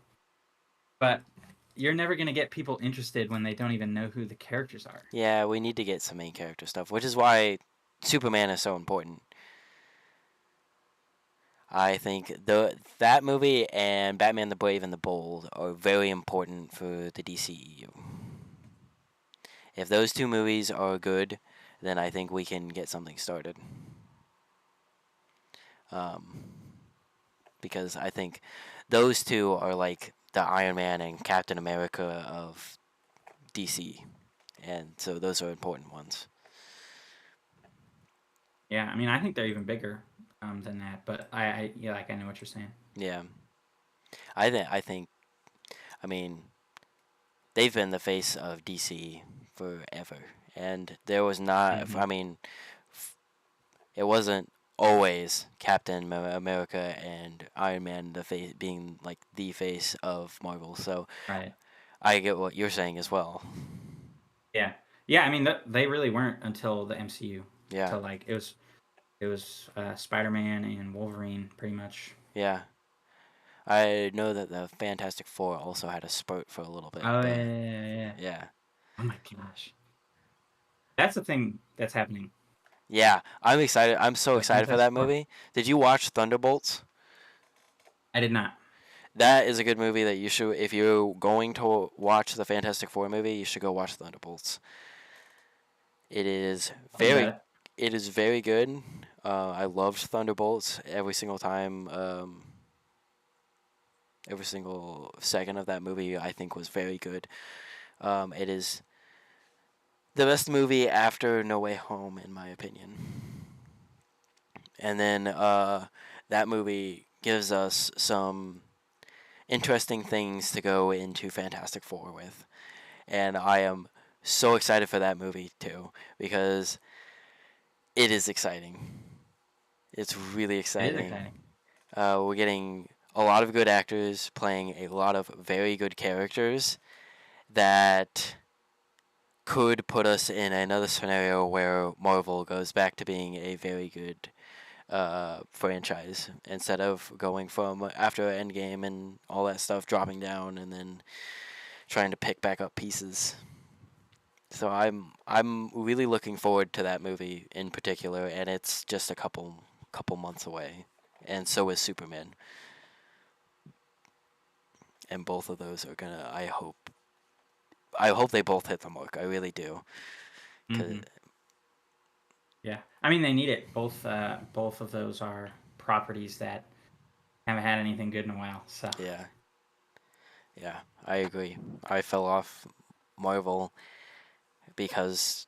but you're never gonna get people interested when they don't even know who the characters are. Yeah, we need to get some main character stuff, which is why Superman is so important. I think that movie and Batman the Brave and the Bold are very important for the DCEU. If those two movies are good, then I think we can get something started. Um, because I think those two are like the Iron Man and Captain America of DC, and so those are important ones. Yeah, I mean, I think they're even bigger than that, but yeah, like I know what you're saying. Yeah, I think I mean they've been the face of DC forever, and there was not. Hmm. I mean, it wasn't always Captain America and Iron Man the face being like the face of Marvel. So Right. I get what you're saying as well. Yeah. Yeah. I mean, they really weren't until the MCU. Yeah, Till like it was Spider-Man and Wolverine, pretty much. yeah. I know that the Fantastic Four also had a spurt for a little bit, Oh yeah, but yeah, yeah, yeah. yeah, Oh my gosh, that's the thing that's happening. yeah. I'm excited. I'm so The excited for that Fantastic Four. movie. Did you watch Thunderbolts? I did not. That is a good movie that you should, if you're going to watch the Fantastic Four movie, you should go watch Thunderbolts. It is I'll think about very, it. it is very good. I loved Thunderbolts every single time. Every single second of that movie, I think, was very good. It is the best movie after No Way Home, in my opinion. And then that movie gives us some interesting things to go into Fantastic Four with. And I am so excited for that movie too because it is exciting. It's really It is exciting. exciting. We're getting a lot of good actors playing a lot of very good characters that could put us in another scenario where Marvel goes back to being a very good franchise instead of going from after Endgame and all that stuff dropping down and then trying to pick back up pieces. So I'm really looking forward to that movie in particular, and it's just a couple months away, and so is Superman, and both of those are gonna, I hope, I hope they both hit the mark. I really do. 'Cause, Hmm. Yeah, I mean they need it. Both of those are properties that haven't had anything good in a while. So. yeah, yeah, I agree. I fell off Marvel because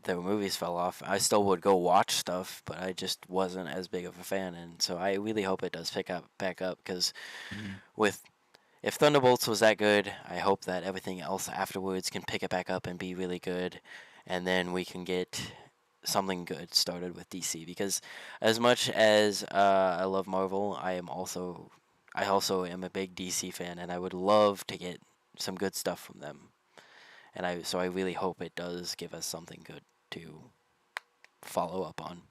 the movies fell off. I still would go watch stuff, but I just wasn't as big of a fan, and so I really hope it does pick up back up because Mhm. with if Thunderbolts was that good, I hope that everything else afterwards can pick it back up and be really good, and then we can get something good started with DC. Because as much as I love Marvel, I also am a big DC fan, and I would love to get some good stuff from them. And I really hope it does give us something good to follow up on.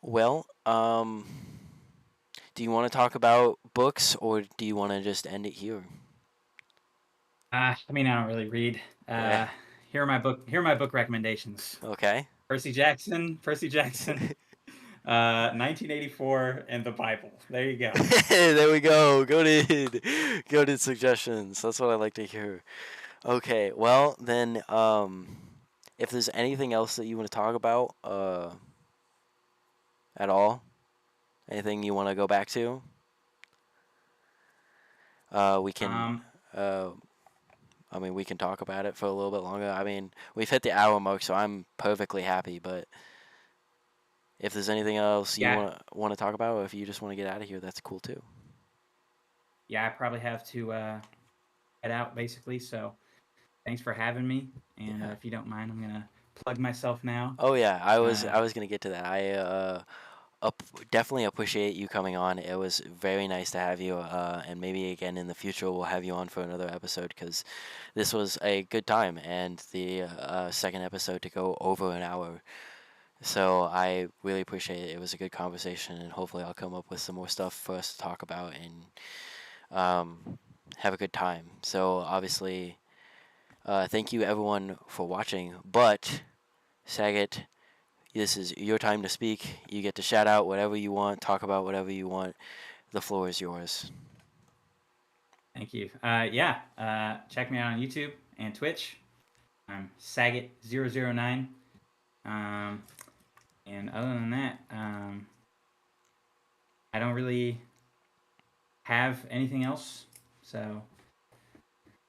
Well, do you want to talk about books or do you want to just end it here? I mean, I don't really read. Yeah. Uh, Here are my book recommendations. Okay. Percy Jackson, 1984, and the Bible. There you go. There we go. Goated suggestions. That's what I like to hear. Okay. Well, then, if there's anything else that you want to talk about, at all, anything you want to go back to, we can. Um, Uh, I mean, we can talk about it for a little bit longer. I mean, we've hit the hour mark, so I'm perfectly happy. But if there's anything else you yeah, want to talk about, or if you just want to get out of here, that's cool too. yeah, I probably have to head out basically. So thanks for having me. And Yeah. if you don't mind, I'm gonna plug myself now. Oh yeah, Uh, I was gonna get to that. Definitely appreciate you coming on. It was very nice to have you, and maybe again in the future we'll have you on for another episode because this was a good time and the second episode to go over an hour. So I really appreciate it. It was a good conversation, and hopefully I'll come up with some more stuff for us to talk about and have a good time. So obviously, thank you everyone for watching. But Saget, this is your time to speak. You get to shout out whatever you want, talk about whatever you want. The floor is yours. Thank you. Yeah, check me out on YouTube and Twitch. I'm Saget009. Um, and other than that, I don't really have anything else. So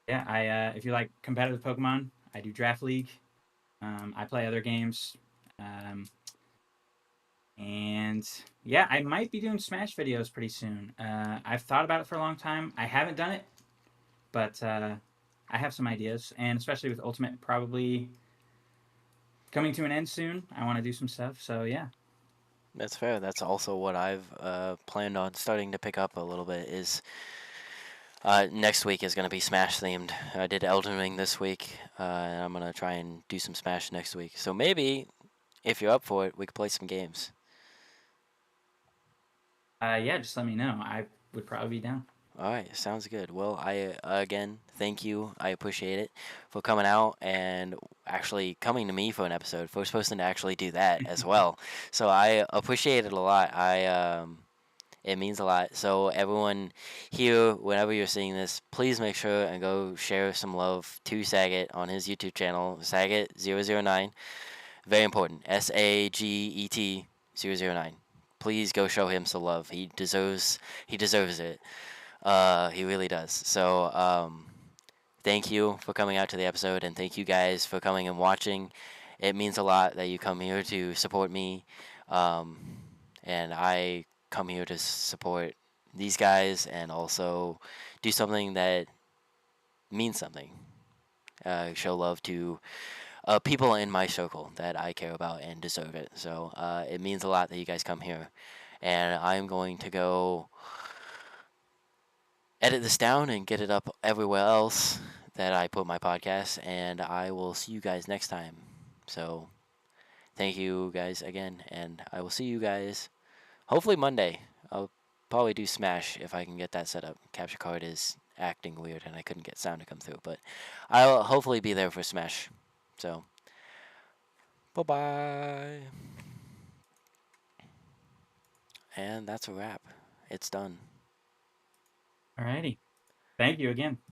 yeah, I if you like competitive Pokemon, I do Draft League. I play other games. Um, and yeah, I might be doing Smash videos pretty soon. I've thought about it for a long time. I haven't done it, but I have some ideas, and especially with Ultimate probably coming to an end soon, I want to do some stuff. So yeah, That's fair. That's also what I've planned on starting to pick up a little bit. Is next week is going to be Smash themed. I did Elden Ring this week, and I'm gonna try and do some Smash next week. So maybe if you're up for it, we could play some games. yeah, just let me know. I would probably be down. All right, sounds good. Well, I again thank you. I appreciate it for coming out and actually coming to me for an episode. First person to actually do that as well. So I appreciate it a lot. It means a lot. So everyone here, whenever you're seeing this, please make sure and go share some love to Saget on his YouTube channel, Saget009. Very important. SAGET 009. Please go show him some love. He deserves it. He really does. So, thank you for coming out to the episode, and thank you guys for coming and watching. It means a lot that you come here to support me, um, and I come here to support these guys and also do something that means something. Show love to people in my circle that I care about and deserve it. So it means a lot that you guys come here, and I'm going to go edit this down and get it up everywhere else that I put my podcast, and I will see you guys next time. So, thank you guys again, and I will see you guys hopefully Monday. I'll probably do Smash if I can get that set up. Capture card is acting weird, and I couldn't get sound to come through, but I'll hopefully be there for Smash. So, bye bye. And that's a wrap. It's done. Alrighty, thank you again.